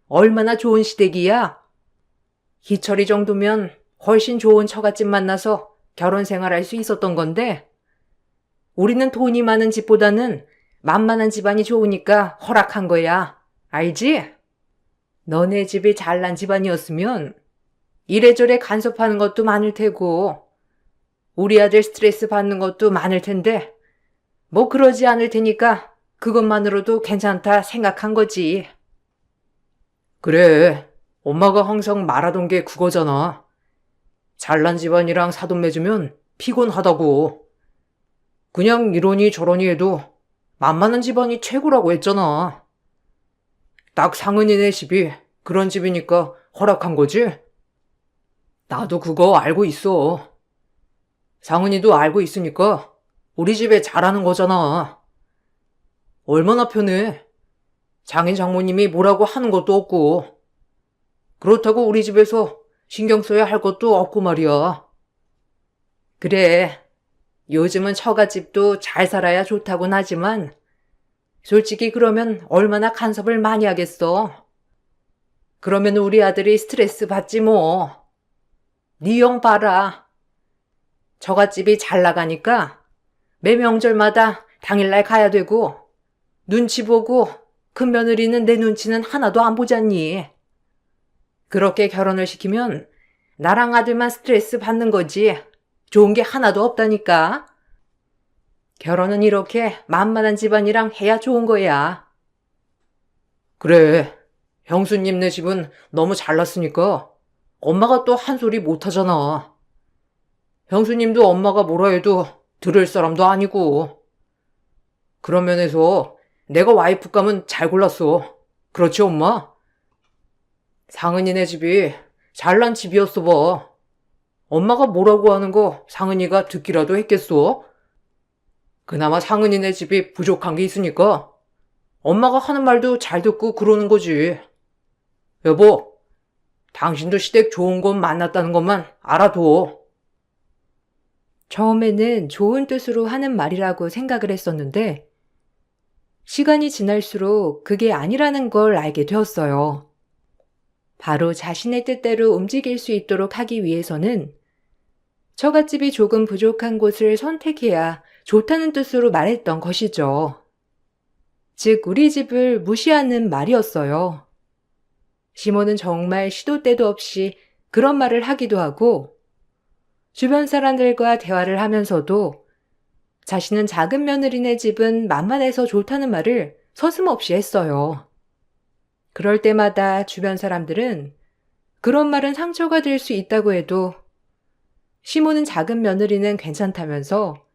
얼마나 좋은 시댁이야? 희철이 정도면 훨씬 좋은 처갓집 만나서 결혼 생활할 수 있었던 건데 우리는 돈이 많은 집보다는 만만한 집안이 좋으니까 허락한 거야. 알지? 너네 집이 잘난 집안이었으면 이래저래 간섭하는 것도 많을 테고 우리 아들 스트레스 받는 것도 많을 텐데 뭐 그러지 않을 테니까 그것만으로도 괜찮다 생각한 거지. 그래, 엄마가 항상 말하던 게 그거잖아. 잘난 집안이랑 사돈 맺으면 피곤하다고. 그냥 이러니 저러니 해도 만만한 집안이 최고라고 했잖아. 딱 상은이네 집이 그런 집이니까 허락한 거지? 나도 그거 알고 있어. 상은이도 알고 있으니까 우리 집에 잘하는 거잖아. 얼마나 편해. 장인 장모님이 뭐라고 하는 것도 없고. 그렇다고 우리 집에서 신경 써야 할 것도 없고 말이야. 그래, 요즘은 처갓집도 잘 살아야 좋다곤 하지만 솔직히 그러면 얼마나 간섭을 많이 하겠어. 그러면 우리 아들이 스트레스 받지 뭐. 네 형 봐라. 처갓집이 잘 나가니까 매 명절마다 당일날 가야 되고 눈치 보고 큰 며느리는 내 눈치는 하나도 안 보잖니. 그렇게 결혼을 시키면 나랑 아들만 스트레스 받는 거지 좋은 게 하나도 없다니까. 결혼은 이렇게 만만한 집안이랑 해야 좋은 거야. 그래, 형수님네 집은 너무 잘났으니까 엄마가 또 한 소리 못 하잖아. 형수님도 엄마가 뭐라 해도 들을 사람도 아니고. 그런 면에서 내가 와이프감은 잘 골랐어. 그렇지, 엄마? 상은이네 집이 잘난 집이었어 봐. 엄마가 뭐라고 하는 거 상은이가 듣기라도 했겠어? 그나마 상은이네 집이 부족한 게 있으니까 엄마가 하는 말도 잘 듣고 그러는 거지. 여보, 당신도 시댁 좋은 곳 만났다는 것만 알아둬. 처음에는 좋은 뜻으로 하는 말이라고 생각을 했었는데 시간이 지날수록 그게 아니라는 걸 알게 되었어요. 바로 자신의 뜻대로 움직일 수 있도록 하기 위해서는 처갓집이 조금 부족한 곳을 선택해야 좋다는 뜻으로 말했던 것이죠. 즉, 우리 집을 무시하는 말이었어요. 시모는 정말 시도 때도 없이 그런 말을 하기도 하고 주변 사람들과 대화를 하면서도 자신은 작은 며느리네 집은 만만해서 좋다는 말을 서슴없이 했어요. 그럴 때마다 주변 사람들은 그런 말은 상처가 될 수 있다고 해도 시모는 작은 며느리는 괜찮다면서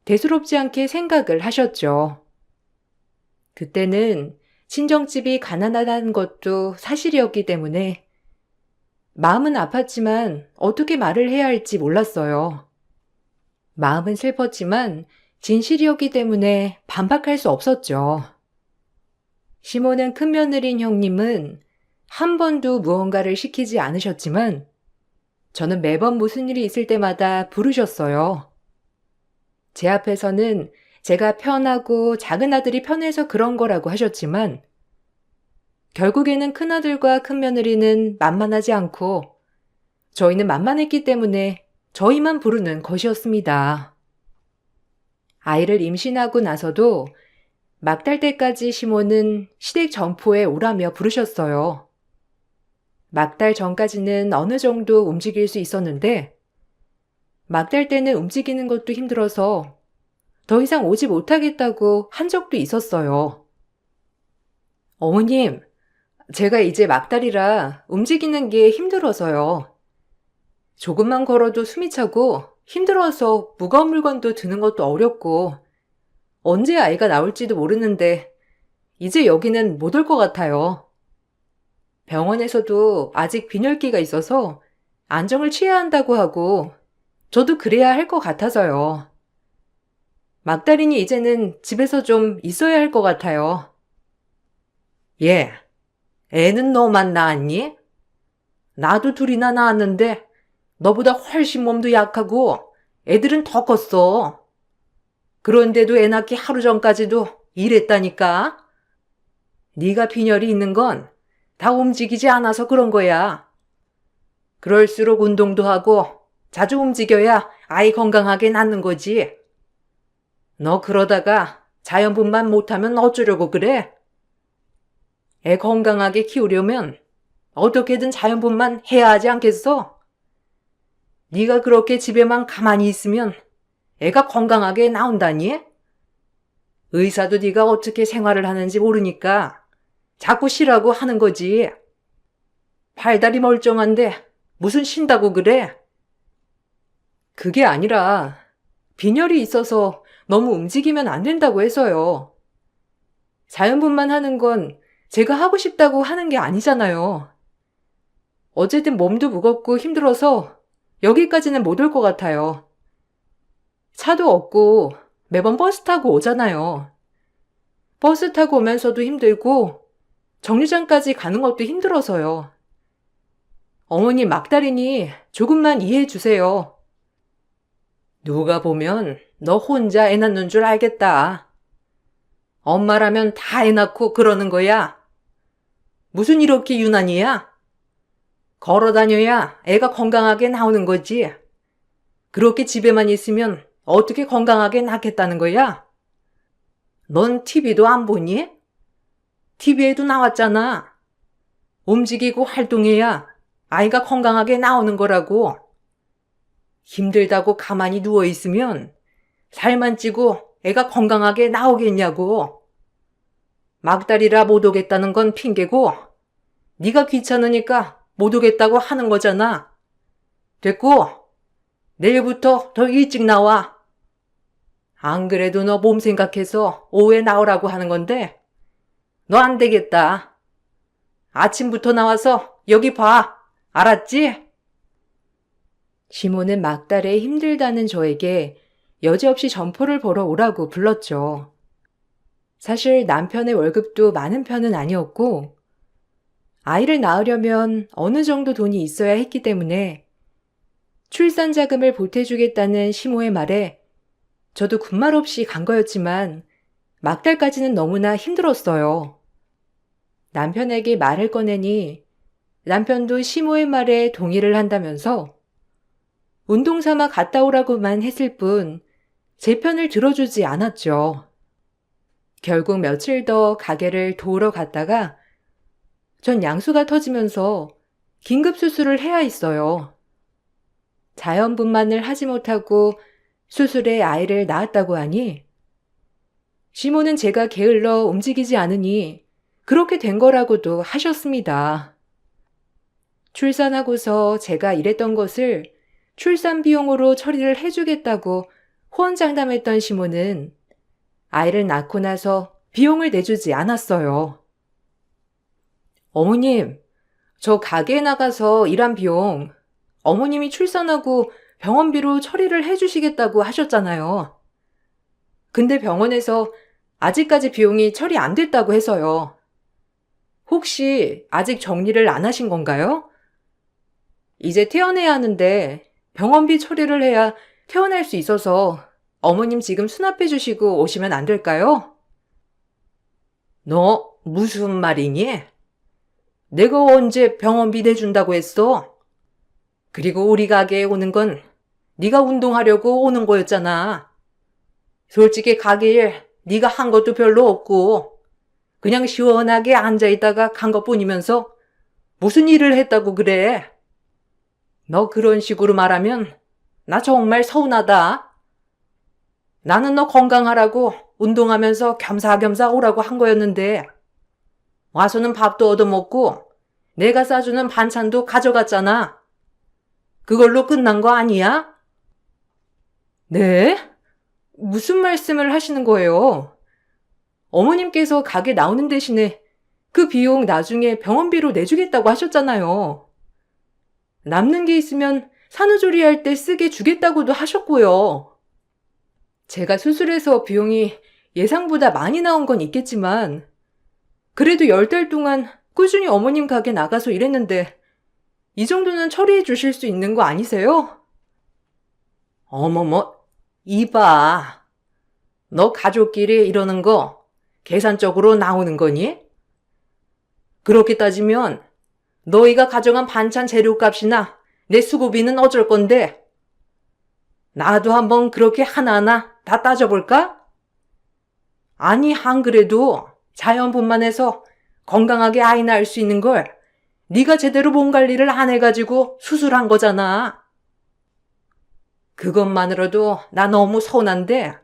대수롭지 않게 생각을 하셨죠. 그때는 친정집이 가난하다는 것도 사실이었기 때문에 마음은 아팠지만 어떻게 말을 해야 할지 몰랐어요. 마음은 슬펐지만 진실이었기 때문에 반박할 수 없었죠. 시모는 큰 며느리인 형님은 한 번도 무언가를 시키지 않으셨지만 저는 매번 무슨 일이 있을 때마다 부르셨어요. 제 앞에서는 제가 편하고 작은 아들이 편해서 그런 거라고 하셨지만 결국에는 큰아들과 큰며느리는 만만하지 않고 저희는 만만했기 때문에 저희만 부르는 것이었습니다. 아이를 임신하고 나서도 막달 때까지 시모는 시댁 정포에 오라며 부르셨어요. 막달 전까지는 어느 정도 움직일 수 있었는데 막달 때는 움직이는 것도 힘들어서 더 이상 오지 못하겠다고 한 적도 있었어요. 어머님, 제가 이제 막달이라 움직이는 게 힘들어서요. 조금만 걸어도 숨이 차고 힘들어서 무거운 물건도 드는 것도 어렵고 언제 아이가 나올지도 모르는데 이제 여기는 못 올 것 같아요. 병원에서도 아직 빈혈기가 있어서 안정을 취해야 한다고 하고 저도 그래야 할 것 같아서요. 막달이니 이제는 집에서 좀 있어야 할 것 같아요. 예, 애는 너만 낳았니? 나도 둘이나 낳았는데 너보다 훨씬 몸도 약하고 애들은 더 컸어. 그런데도 애 낳기 하루 전까지도 일했다니까. 네가 빈혈이 있는 건 다 움직이지 않아서 그런 거야. 그럴수록 운동도 하고 자주 움직여야 아이 건강하게 낳는 거지. 너 그러다가 자연분만 못하면 어쩌려고 그래? 애 건강하게 키우려면 어떻게든 자연분만 해야 하지 않겠어? 네가 그렇게 집에만 가만히 있으면 애가 건강하게 나온다니? 의사도 네가 어떻게 생활을 하는지 모르니까 자꾸 쉬라고 하는 거지. 팔다리 멀쩡한데 무슨 쉰다고 그래? 그게 아니라 빈혈이 있어서 너무 움직이면 안 된다고 해서요. 자연분만 하는 건 제가 하고 싶다고 하는 게 아니잖아요. 어쨌든 몸도 무겁고 힘들어서 여기까지는 못 올 것 같아요. 차도 없고 매번 버스 타고 오잖아요. 버스 타고 오면서도 힘들고 정류장까지 가는 것도 힘들어서요. 어머니 막달이니 조금만 이해해 주세요. 누가 보면 너 혼자 애 낳는 줄 알겠다. 엄마라면 다 애 낳고 그러는 거야. 무슨 이렇게 유난이야? 걸어 다녀야 애가 건강하게 나오는 거지. 그렇게 집에만 있으면 어떻게 건강하게 낳겠다는 거야? 넌 TV도 안 보니? TV에도 나왔잖아. 움직이고 활동해야 아이가 건강하게 나오는 거라고. 힘들다고 가만히 누워있으면 살만 찌고 애가 건강하게 나오겠냐고. 막달이라 못 오겠다는 건 핑계고 네가 귀찮으니까 못 오겠다고 하는 거잖아. 됐고 내일부터 더 일찍 나와. 안 그래도 너 몸 생각해서 오후에 나오라고 하는 건데 너 안 되겠다. 아침부터 나와서 여기 봐. 알았지? 시모는 막달에 힘들다는 저에게 여지없이 점포를 보러 오라고 불렀죠. 사실 남편의 월급도 많은 편은 아니었고 아이를 낳으려면 어느 정도 돈이 있어야 했기 때문에 출산 자금을 보태주겠다는 시모의 말에 저도 군말 없이 간 거였지만 막달까지는 너무나 힘들었어요. 남편에게 말을 꺼내니 남편도 시모의 말에 동의를 한다면서 운동 삼아 갔다 오라고만 했을 뿐 제 편을 들어주지 않았죠. 결국 며칠 더 가게를 도우러 갔다가 전 양수가 터지면서 긴급 수술을 해야 했어요. 자연분만을 하지 못하고 수술에 아이를 낳았다고 하니 시모는 제가 게을러 움직이지 않으니 그렇게 된 거라고도 하셨습니다. 출산하고서 제가 일했던 것을 출산 비용으로 처리를 해주겠다고 호언장담했던 시모는 아이를 낳고 나서 비용을 내주지 않았어요. 어머님, 저 가게에 나가서 일한 비용 어머님이 출산하고 병원비로 처리를 해주시겠다고 하셨잖아요. 근데 병원에서 아직까지 비용이 처리 안 됐다고 해서요. 혹시 아직 정리를 안 하신 건가요? 이제 퇴원해야 하는데 병원비 처리를 해야 퇴원할 수 있어서 어머님 지금 수납해 주시고 오시면 안 될까요? 너 무슨 말이니? 내가 언제 병원비 내준다고 했어? 그리고 우리 가게에 오는 건 네가 운동하려고 오는 거였잖아. 솔직히 가게에 네가 한 것도 별로 없고 그냥 시원하게 앉아있다가 간 것뿐이면서 무슨 일을 했다고 그래? 너 그런 식으로 말하면 나 정말 서운하다. 나는 너 건강하라고 운동하면서 겸사겸사 오라고 한 거였는데 와서는 밥도 얻어먹고 내가 싸주는 반찬도 가져갔잖아. 그걸로 끝난 거 아니야? 네? 무슨 말씀을 하시는 거예요? 어머님께서 가게 나오는 대신에 그 비용 나중에 병원비로 내주겠다고 하셨잖아요. 남는 게 있으면 산후조리 할 때 쓰게 주겠다고도 하셨고요. 제가 수술해서 비용이 예상보다 많이 나온 건 있겠지만 그래도 10달 동안 꾸준히 어머님 가게 나가서 일했는데 이 정도는 처리해 주실 수 있는 거 아니세요? 어머머, 이봐. 너 가족끼리 이러는 거 계산적으로 나오는 거니? 그렇게 따지면 너희가 가져간 반찬 재료값이나 내 수고비는 어쩔 건데? 나도 한번 그렇게 하나하나 다 따져볼까? 아니, 안 그래도 자연분만해서 건강하게 아이 낳을 수 있는 걸 네가 제대로 몸 관리를 안 해가지고 수술한 거잖아. 그것만으로도 나 너무 서운한데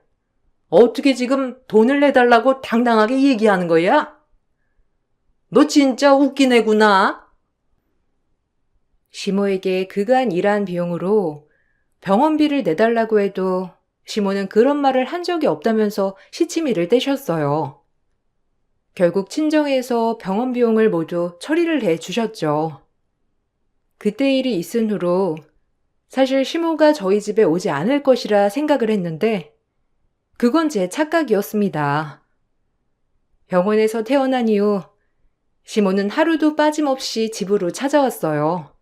어떻게 지금 돈을 내달라고 당당하게 얘기하는 거야? 너 진짜 웃긴 애구나. 시모에게 그간 일한 비용으로 병원비를 내달라고 해도 시모는 그런 말을 한 적이 없다면서 시치미를 떼셨어요. 결국 친정에서 병원 비용을 모두 처리를 해 주셨죠. 그때 일이 있은 후로 사실 시모가 저희 집에 오지 않을 것이라 생각을 했는데 그건 제 착각이었습니다. 병원에서 퇴원한 이후 시모는 하루도 빠짐없이 집으로 찾아왔어요.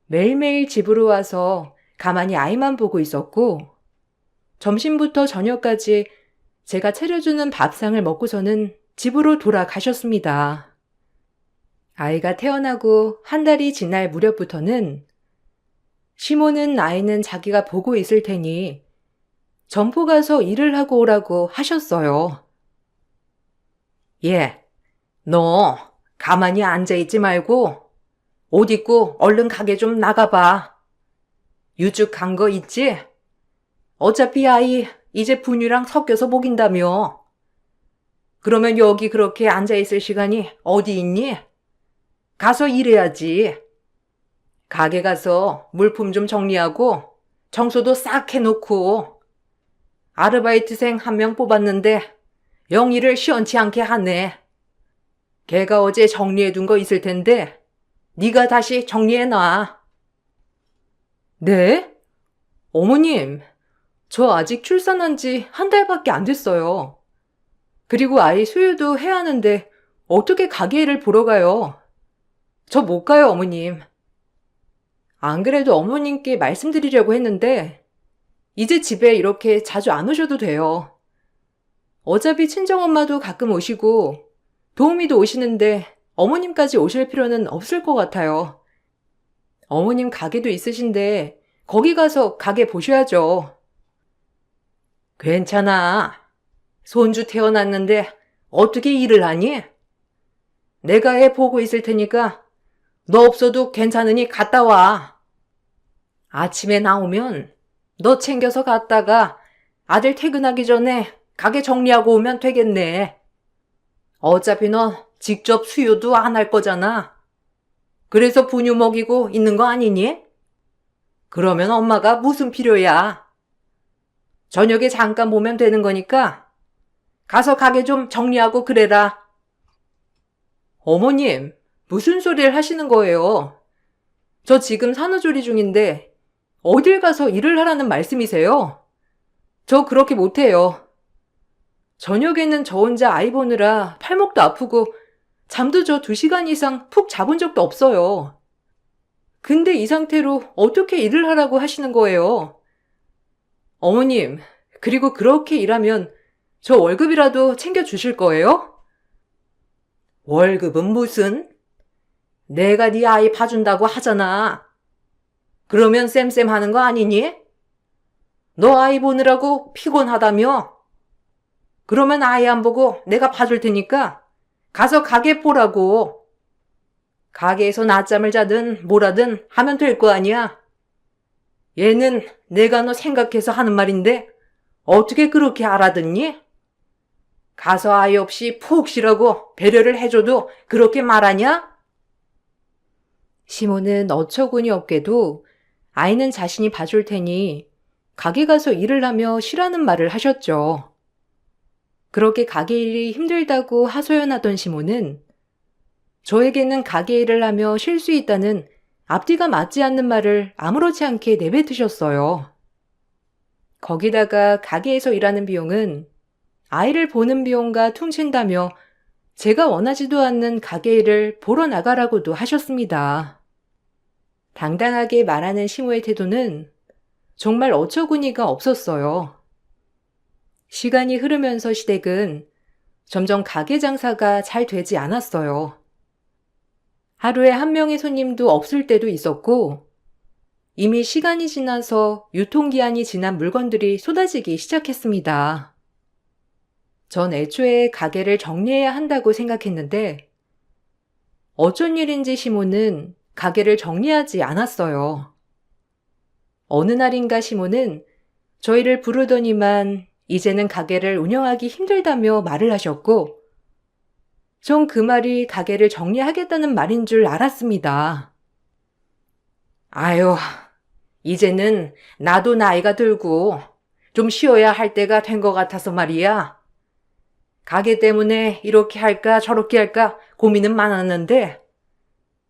매일매일 집으로 와서 가만히 아이만 보고 있었고 점심부터 저녁까지 제가 차려주는 밥상을 먹고서는 집으로 돌아가셨습니다. 아이가 태어나고 한 달이 지날 무렵부터는 시모는 아이는 자기가 보고 있을 테니 점포 가서 일을 하고 오라고 하셨어요. 예, 너 가만히 앉아있지 말고 옷 입고 얼른 가게 좀 나가봐. 유축 간 거 있지? 어차피 아이 이제 분유랑 섞여서 먹인다며. 그러면 여기 그렇게 앉아있을 시간이 어디 있니? 가서 일해야지. 가게 가서 물품 좀 정리하고 청소도 싹 해놓고. 아르바이트생 한 명 뽑았는데 영 일을 시원치 않게 하네. 걔가 어제 정리해둔 거 있을 텐데 네가 다시 정리해놔. 네? 어머님, 저 아직 출산한 지 한 달밖에 안 됐어요. 그리고 아이 수유도 해야 하는데 어떻게 가게 일을 보러 가요? 저 못 가요, 어머님. 안 그래도 어머님께 말씀드리려고 했는데 이제 집에 이렇게 자주 안 오셔도 돼요. 어차피 친정엄마도 가끔 오시고 도우미도 오시는데 어머님까지 오실 필요는 없을 것 같아요. 어머님 가게도 있으신데 거기 가서 가게 보셔야죠. 괜찮아. 손주 태어났는데 어떻게 일을 하니? 내가 애 보고 있을 테니까 너 없어도 괜찮으니 갔다 와. 아침에 나오면 너 챙겨서 갔다가 아들 퇴근하기 전에 가게 정리하고 오면 되겠네. 어차피 너 직접 수유도 안 할 거잖아. 그래서 분유 먹이고 있는 거 아니니? 그러면 엄마가 무슨 필요야? 저녁에 잠깐 보면 되는 거니까 가서 가게 좀 정리하고 그래라. 어머님, 무슨 소리를 하시는 거예요? 저 지금 산후조리 중인데 어딜 가서 일을 하라는 말씀이세요? 저 그렇게 못해요. 저녁에는 저 혼자 아이 보느라 팔목도 아프고 잠도 저 2시간 이상 푹 자본 적도 없어요. 근데 이 상태로 어떻게 일을 하라고 하시는 거예요? 어머님, 그리고 그렇게 일하면 저 월급이라도 챙겨주실 거예요? 월급은 무슨? 내가 네 아이 봐준다고 하잖아. 그러면 쌤쌤 하는 거 아니니? 너 아이 보느라고 피곤하다며? 그러면 아이 안 보고 내가 봐줄 테니까 가서 가게 보라고. 가게에서 낮잠을 자든 뭐라든 하면 될 거 아니야. 얘는 내가 너 생각해서 하는 말인데 어떻게 그렇게 알아듣니? 가서 아이 없이 푹 쉬라고 배려를 해줘도 그렇게 말하냐? 시모는 어처구니 없게도 아이는 자신이 봐줄 테니 가게 가서 일을 하며 쉬라는 말을 하셨죠. 그렇게 가게 일이 힘들다고 하소연하던 시모는 저에게는 가게 일을 하며 쉴 수 있다는 앞뒤가 맞지 않는 말을 아무렇지 않게 내뱉으셨어요. 거기다가 가게에서 일하는 비용은 아이를 보는 비용과 퉁친다며 제가 원하지도 않는 가게 일을 보러 나가라고도 하셨습니다. 당당하게 말하는 시모의 태도는 정말 어처구니가 없었어요. 시간이 흐르면서 시댁은 점점 가게 장사가 잘 되지 않았어요. 하루에 한 명의 손님도 없을 때도 있었고 이미 시간이 지나서 유통기한이 지난 물건들이 쏟아지기 시작했습니다. 전 애초에 가게를 정리해야 한다고 생각했는데 어쩐 일인지 시모는 가게를 정리하지 않았어요. 어느 날인가 시모는 저희를 부르더니만 이제는 가게를 운영하기 힘들다며 말을 하셨고, 전 그 말이 가게를 정리하겠다는 말인 줄 알았습니다. 아유, 이제는 나도 나이가 들고 좀 쉬어야 할 때가 된 것 같아서 말이야. 가게 때문에 이렇게 할까 저렇게 할까 고민은 많았는데,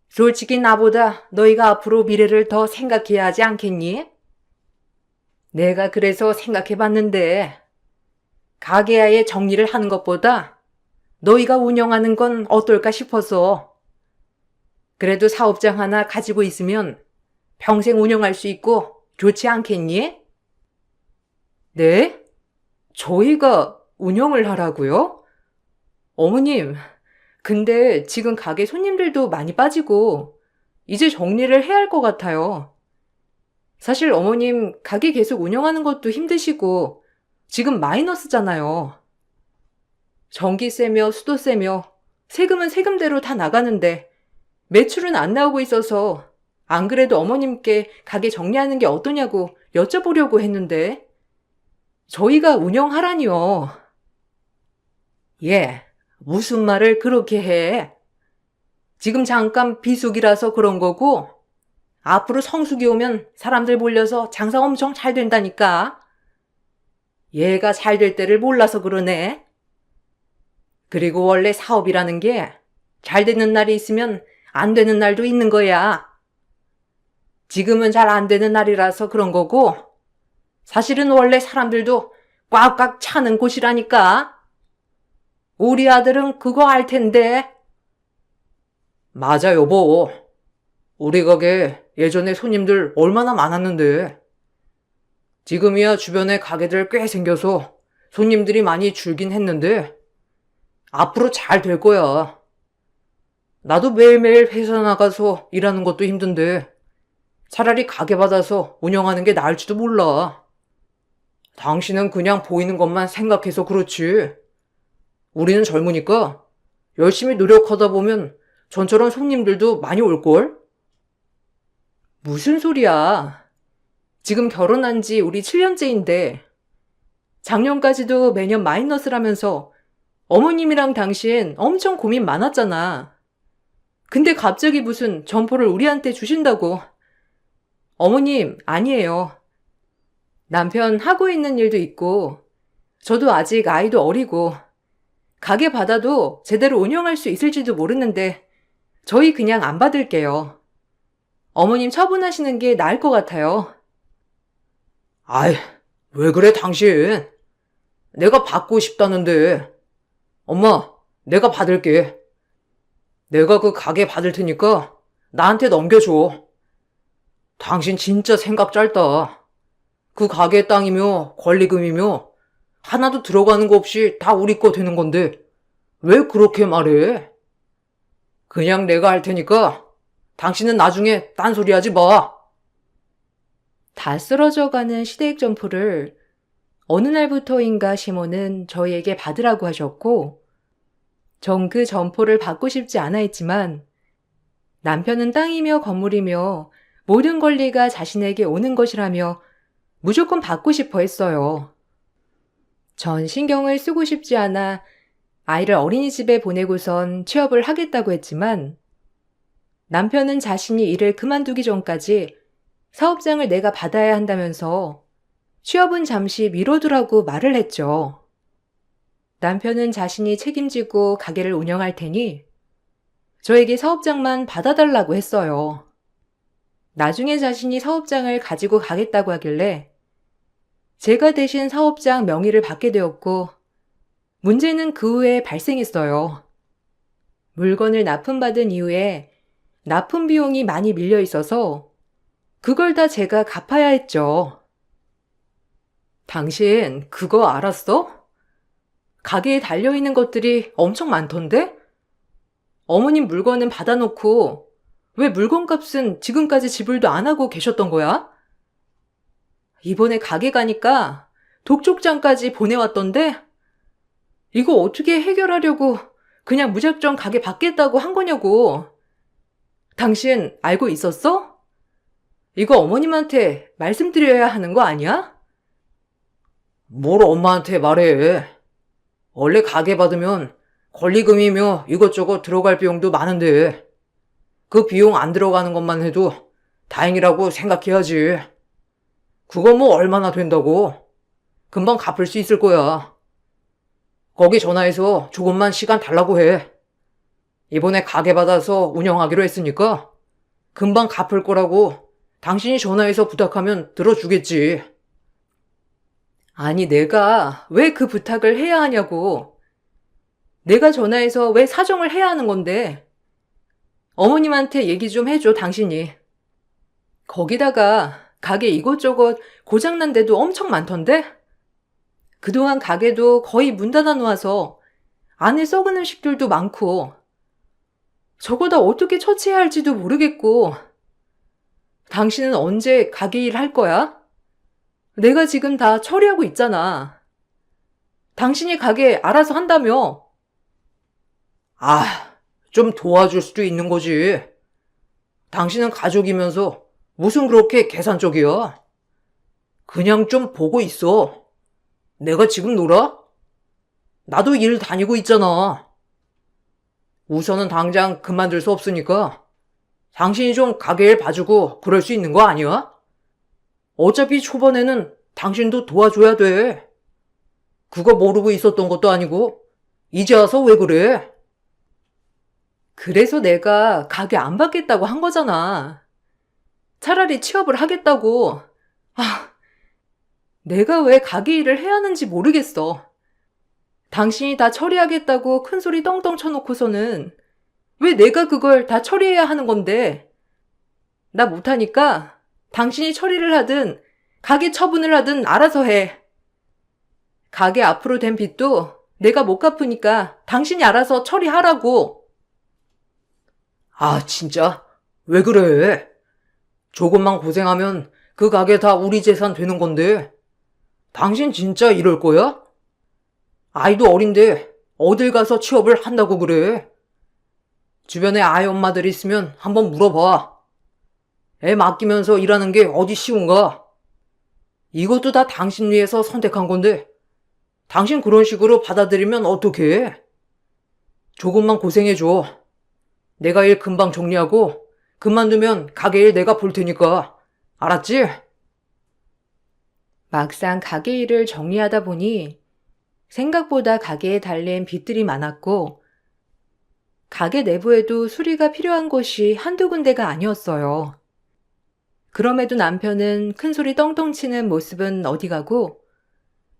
솔직히 나보다 너희가 앞으로 미래를 더 생각해야 하지 않겠니? 내가 그래서 생각해봤는데, 가게 아예 정리를 하는 것보다 너희가 운영하는 건 어떨까 싶어서. 그래도 사업장 하나 가지고 있으면 평생 운영할 수 있고 좋지 않겠니? 네? 저희가 운영을 하라고요? 어머님, 근데 지금 가게 손님들도 많이 빠지고 이제 정리를 해야 할 것 같아요. 사실 어머님 가게 계속 운영하는 것도 힘드시고 지금 마이너스잖아요. 전기세며 수도세며 세금은 세금대로 다 나가는데 매출은 안 나오고 있어서 안 그래도 어머님께 가게 정리하는 게 어떠냐고 여쭤보려고 했는데 저희가 운영하라니요. 예, 무슨 말을 그렇게 해? 지금 잠깐 비수기라서 그런 거고 앞으로 성수기 오면 사람들 몰려서 장사 엄청 잘 된다니까. 얘가 잘 될 때를 몰라서 그러네. 그리고 원래 사업이라는 게 잘 되는 날이 있으면 안 되는 날도 있는 거야. 지금은 잘 안 되는 날이라서 그런 거고 사실은 원래 사람들도 꽉꽉 차는 곳이라니까. 우리 아들은 그거 알 텐데. 맞아, 여보. 우리 가게 예전에 손님들 얼마나 많았는데. 지금이야 주변에 가게들 꽤 생겨서 손님들이 많이 줄긴 했는데 앞으로 잘 될 거야. 나도 매일매일 회사 나가서 일하는 것도 힘든데 차라리 가게 받아서 운영하는 게 나을지도 몰라. 당신은 그냥 보이는 것만 생각해서 그렇지. 우리는 젊으니까 열심히 노력하다 보면 전처럼 손님들도 많이 올걸? 무슨 소리야. 지금 결혼한 지 우리 7년째인데 작년까지도 매년 마이너스라면서 어머님이랑 당신 엄청 고민 많았잖아. 근데 갑자기 무슨 점포를 우리한테 주신다고. 어머님, 아니에요. 남편 하고 있는 일도 있고 저도 아직 아이도 어리고 가게 받아도 제대로 운영할 수 있을지도 모르는데 저희 그냥 안 받을게요. 어머님 처분하시는 게 나을 것 같아요. 아이, 왜 그래, 당신? 내가 받고 싶다는데. 엄마, 내가 받을게. 내가 그 가게 받을 테니까 나한테 넘겨줘. 당신 진짜 생각 짧다. 그 가게 땅이며 권리금이며 하나도 들어가는 거 없이 다 우리 거 되는 건데 왜 그렇게 말해? 그냥 내가 할 테니까 당신은 나중에 딴소리 하지 마. 다 쓰러져가는 시대액 점포를 어느 날부터인가 시모는 저희에게 받으라고 하셨고 전 그 점포를 받고 싶지 않아 했지만 남편은 땅이며 건물이며 모든 권리가 자신에게 오는 것이라며 무조건 받고 싶어 했어요. 전 신경을 쓰고 싶지 않아 아이를 어린이집에 보내고선 취업을 하겠다고 했지만 남편은 자신이 일을 그만두기 전까지 사업장을 내가 받아야 한다면서 취업은 잠시 미뤄두라고 말을 했죠. 남편은 자신이 책임지고 가게를 운영할 테니 저에게 사업장만 받아달라고 했어요. 나중에 자신이 사업장을 가지고 가겠다고 하길래 제가 대신 사업장 명의를 받게 되었고 문제는 그 후에 발생했어요. 물건을 납품받은 이후에 납품 비용이 많이 밀려 있어서 그걸 다 제가 갚아야 했죠. 당신 그거 알았어? 가게에 달려있는 것들이 엄청 많던데? 어머님 물건은 받아놓고 왜 물건값은 지금까지 지불도 안 하고 계셨던 거야? 이번에 가게 가니까 독촉장까지 보내왔던데? 이거 어떻게 해결하려고 그냥 무작정 가게 받겠다고 한 거냐고. 당신 알고 있었어? 이거 어머님한테 말씀드려야 하는 거 아니야? 뭘 엄마한테 말해. 원래 가게 받으면 권리금이며 이것저것 들어갈 비용도 많은데 그 비용 안 들어가는 것만 해도 다행이라고 생각해야지. 그거 뭐 얼마나 된다고. 금방 갚을 수 있을 거야. 거기 전화해서 조금만 시간 달라고 해. 이번에 가게 받아서 운영하기로 했으니까 금방 갚을 거라고 당신이 전화해서 부탁하면 들어주겠지. 아니, 내가 왜 그 부탁을 해야 하냐고. 내가 전화해서 왜 사정을 해야 하는 건데. 어머님한테 얘기 좀 해줘, 당신이. 거기다가 가게 이것저것 고장난 데도 엄청 많던데? 그동안 가게도 거의 문 닫아 놓아서 안에 썩은 음식들도 많고 저거 다 어떻게 처치해야 할지도 모르겠고. 당신은 언제 가게 일 할 거야? 내가 지금 다 처리하고 있잖아. 당신이 가게 알아서 한다며. 좀 도와줄 수도 있는 거지. 당신은 가족이면서 무슨 그렇게 계산적이야? 그냥 좀 보고 있어. 내가 지금 놀아? 나도 일 다니고 있잖아. 우선은 당장 그만둘 수 없으니까 당신이 좀 가게 일 봐주고 그럴 수 있는 거 아니야? 어차피 초반에는 당신도 도와줘야 돼. 그거 모르고 있었던 것도 아니고 이제 와서 왜 그래? 그래서 내가 가게 안 받겠다고 한 거잖아. 차라리 취업을 하겠다고. 내가 왜 가게 일을 해야 하는지 모르겠어. 당신이 다 처리하겠다고 큰 소리 떵떵 쳐놓고서는 왜 내가 그걸 다 처리해야 하는 건데. 나 못하니까 당신이 처리를 하든 가게 처분을 하든 알아서 해. 가게 앞으로 된 빚도 내가 못 갚으니까 당신이 알아서 처리하라고. 진짜? 왜 그래? 조금만 고생하면 그 가게 다 우리 재산 되는 건데 당신 진짜 이럴 거야? 아이도 어린데 어딜 가서 취업을 한다고 그래? 주변에 아이 엄마들 있으면 한번 물어봐. 애 맡기면서 일하는 게 어디 쉬운가? 이것도 다 당신 위해서 선택한 건데 당신 그런 식으로 받아들이면 어떡해? 조금만 고생해줘. 내가 일 금방 정리하고 그만두면 가게 일 내가 볼 테니까. 알았지? 막상 가게 일을 정리하다 보니 생각보다 가게에 달린 빚들이 많았고 가게 내부에도 수리가 필요한 곳이 한두 군데가 아니었어요. 그럼에도 남편은 큰소리 떵떵 치는 모습은 어디 가고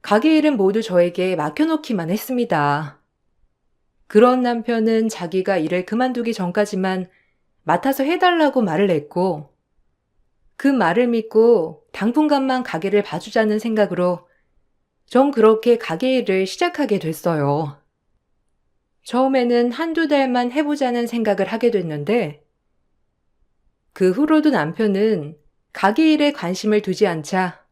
가게 일은 모두 저에게 맡겨놓기만 했습니다. 그런 남편은 자기가 일을 그만두기 전까지만 맡아서 해달라고 말을 했고 그 말을 믿고 당분간만 가게를 봐주자는 생각으로 전 그렇게 가게 일을 시작하게 됐어요. 처음에는 한두 달만 해보자는 생각을 하게 됐는데 그 후로도 남편은 가게 일에 관심을 두지 않자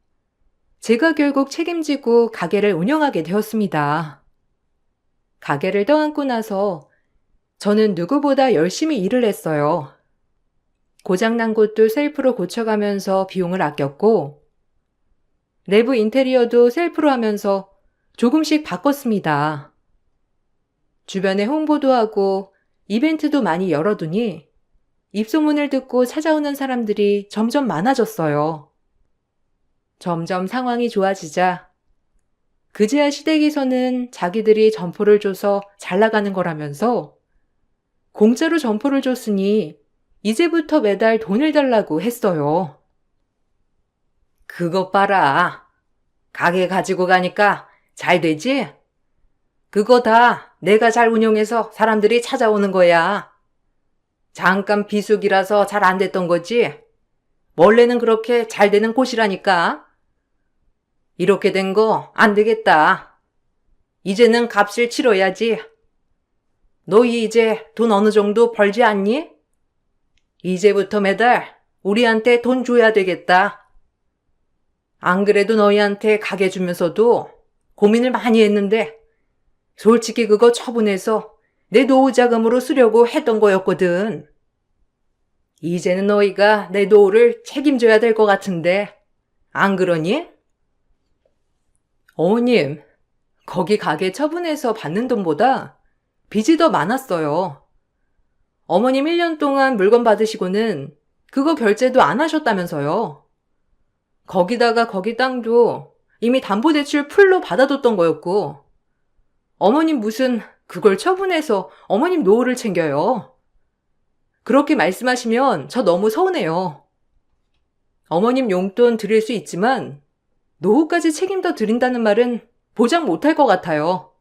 제가 결국 책임지고 가게를 운영하게 되었습니다. 가게를 떠안고 나서 저는 누구보다 열심히 일을 했어요. 고장난 곳도 셀프로 고쳐가면서 비용을 아꼈고 내부 인테리어도 셀프로 하면서 조금씩 바꿨습니다. 주변에 홍보도 하고 이벤트도 많이 열어두니 입소문을 듣고 찾아오는 사람들이 점점 많아졌어요. 점점 상황이 좋아지자 그제야 시댁에서는 자기들이 점포를 줘서 잘 나가는 거라면서 공짜로 점포를 줬으니 이제부터 매달 돈을 달라고 했어요. 그것 봐라. 가게 가지고 가니까 잘 되지? 그거 다 내가 잘 운영해서 사람들이 찾아오는 거야. 잠깐 비수기라서 잘 안 됐던 거지? 원래는 그렇게 잘 되는 곳이라니까. 이렇게 된 거 안 되겠다. 이제는 값을 치러야지. 너희 이제 돈 어느 정도 벌지 않니? 이제부터 매달 우리한테 돈 줘야 되겠다. 안 그래도 너희한테 가게 주면서도 고민을 많이 했는데 솔직히 그거 처분해서 내 노후 자금으로 쓰려고 했던 거였거든. 이제는 너희가 내 노후를 책임져야 될 것 같은데, 안 그러니? 어머님, 거기 가게 처분해서 받는 돈보다 빚이 더 많았어요. 어머님 1년 동안 물건 받으시고는 그거 결제도 안 하셨다면서요. 거기다가 거기 땅도 이미 담보대출 풀로 받아뒀던 거였고, 어머님 무슨 그걸 처분해서 어머님 노후를 챙겨요. 그렇게 말씀하시면 저 너무 서운해요. 어머님 용돈 드릴 수 있지만 노후까지 책임져 드린다는 말은 보장 못할 것 같아요.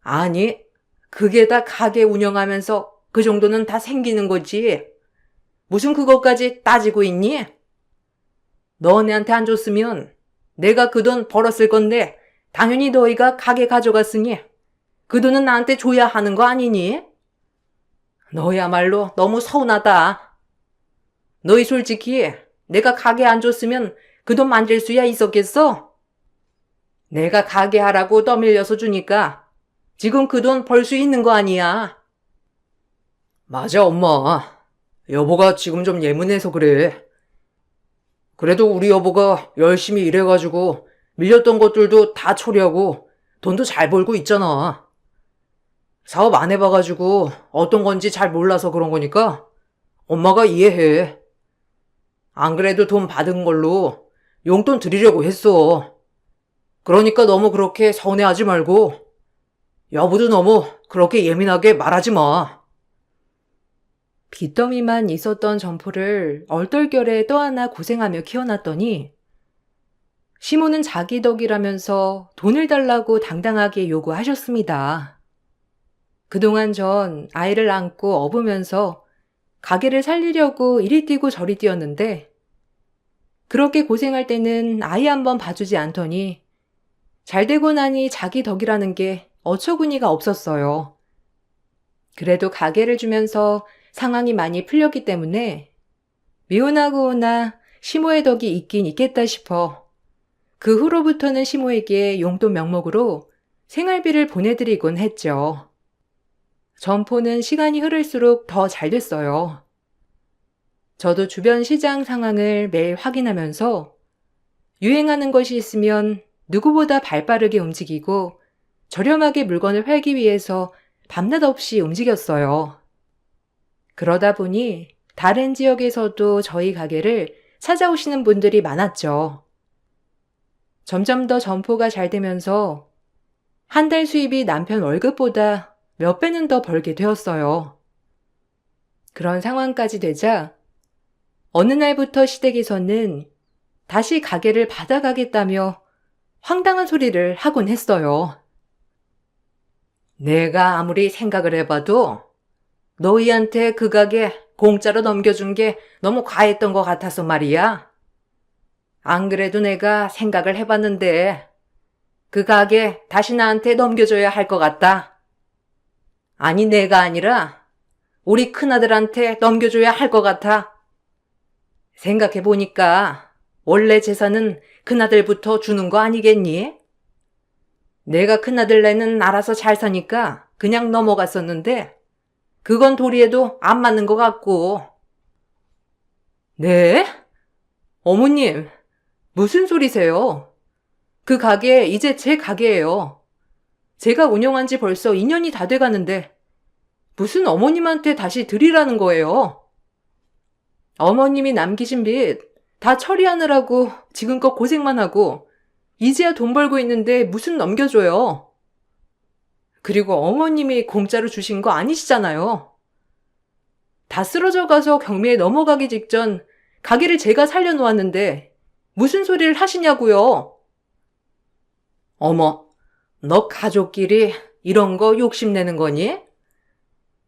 아니, 그게 다 가게 운영하면서 그 정도는 다 생기는 거지. 무슨 그것까지 따지고 있니? 너네한테 안 줬으면 내가 그 돈 벌었을 건데 당연히 너희가 가게 가져갔으니 그 돈은 나한테 줘야 하는 거 아니니? 너야말로 너무 서운하다. 너희 솔직히 내가 가게 안 줬으면 그 돈 만질 수야 있었겠어? 내가 가게 하라고 떠밀려서 주니까 지금 그 돈 벌 수 있는 거 아니야. 맞아, 엄마. 여보가 지금 좀 예민해서 그래. 그래도 우리 여보가 열심히 일해가지고 밀렸던 것들도 다 처리하고 돈도 잘 벌고 있잖아. 사업 안 해봐가지고 어떤 건지 잘 몰라서 그런 거니까 엄마가 이해해. 안 그래도 돈 받은 걸로 용돈 드리려고 했어. 그러니까 너무 그렇게 서운해하지 말고 여보도 너무 그렇게 예민하게 말하지 마. 빚더미만 있었던 점포를 얼떨결에 또 하나 고생하며 키워놨더니 시모는 자기 덕이라면서 돈을 달라고 당당하게 요구하셨습니다. 그동안 전 아이를 안고 업으면서 가게를 살리려고 이리 뛰고 저리 뛰었는데 그렇게 고생할 때는 아이 한번 봐주지 않더니 잘 되고 나니 자기 덕이라는 게 어처구니가 없었어요. 그래도 가게를 주면서 상황이 많이 풀렸기 때문에 미운하고나 시모의 덕이 있긴 있겠다 싶어 그 후로부터는 시모에게 용돈 명목으로 생활비를 보내드리곤 했죠. 점포는 시간이 흐를수록 더 잘 됐어요. 저도 주변 시장 상황을 매일 확인하면서 유행하는 것이 있으면 누구보다 발빠르게 움직이고 저렴하게 물건을 팔기 위해서 밤낮 없이 움직였어요. 그러다 보니 다른 지역에서도 저희 가게를 찾아오시는 분들이 많았죠. 점점 더 점포가 잘 되면서 한 달 수입이 남편 월급보다 몇 배는 더 벌게 되었어요. 그런 상황까지 되자 어느 날부터 시댁에서는 다시 가게를 받아가겠다며 황당한 소리를 하곤 했어요. 내가 아무리 생각을 해봐도 너희한테 그 가게 공짜로 넘겨준 게 너무 과했던 것 같아서 말이야. 안 그래도 내가 생각을 해봤는데 그 가게 다시 나한테 넘겨줘야 할 것 같다. 아니, 내가 아니라 우리 큰아들한테 넘겨줘야 할 것 같아. 생각해보니까 원래 재산은 큰아들부터 주는 거 아니겠니? 내가 큰아들네는 알아서 잘 사니까 그냥 넘어갔었는데 그건 도리에도 안 맞는 것 같고. 네? 어머님, 무슨 소리세요? 그 가게 이제 제 가게예요. 제가 운영한 지 벌써 2년이 다 돼가는데 무슨 어머님한테 다시 드리라는 거예요? 어머님이 남기신 빚 다 처리하느라고 지금껏 고생만 하고 이제야 돈 벌고 있는데 무슨 넘겨줘요. 그리고 어머님이 공짜로 주신 거 아니시잖아요. 다 쓰러져 가서 경매에 넘어가기 직전 가게를 제가 살려놓았는데 무슨 소리를 하시냐고요. 어머, 너 가족끼리 이런 거 욕심내는 거니?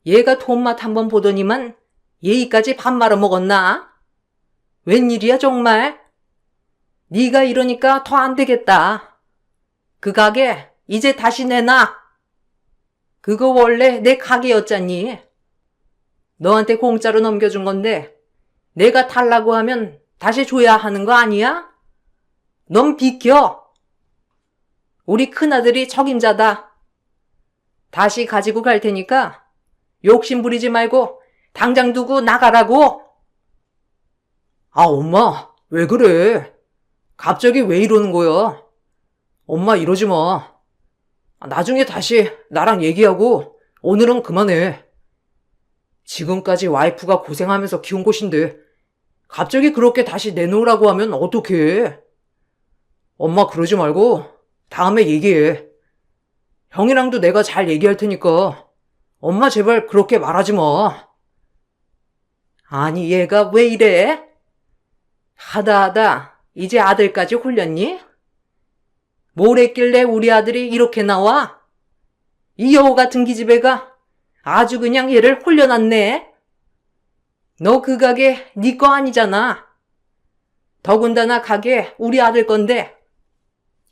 얘가 돈맛 한번 보더니만 예의까지 밥 말아먹었나? 웬일이야 정말? 네가 이러니까 더 안 되겠다. 그 가게 이제 다시 내놔. 그거 원래 내 가게였잖니. 너한테 공짜로 넘겨준 건데 내가 달라고 하면 다시 줘야 하는 거 아니야? 넌 비켜. 우리 큰아들이 적임자다. 다시 가지고 갈 테니까 욕심 부리지 말고 당장 두고 나가라고. 아, 엄마, 왜 그래? 갑자기 왜 이러는 거야? 엄마 이러지 마. 나중에 다시 나랑 얘기하고 오늘은 그만해. 지금까지 와이프가 고생하면서 키운 곳인데 갑자기 그렇게 다시 내놓으라고 하면 어떡해? 엄마 그러지 말고 다음에 얘기해. 형이랑도 내가 잘 얘기할 테니까 엄마 제발 그렇게 말하지 마. 아니 얘가 왜 이래? 하다 이제 아들까지 홀렸니? 뭘 했길래 우리 아들이 이렇게 나와? 이 여우 같은 기집애가 아주 그냥 얘를 홀려놨네. 너 그 가게 네 거 아니잖아. 더군다나 가게 우리 아들 건데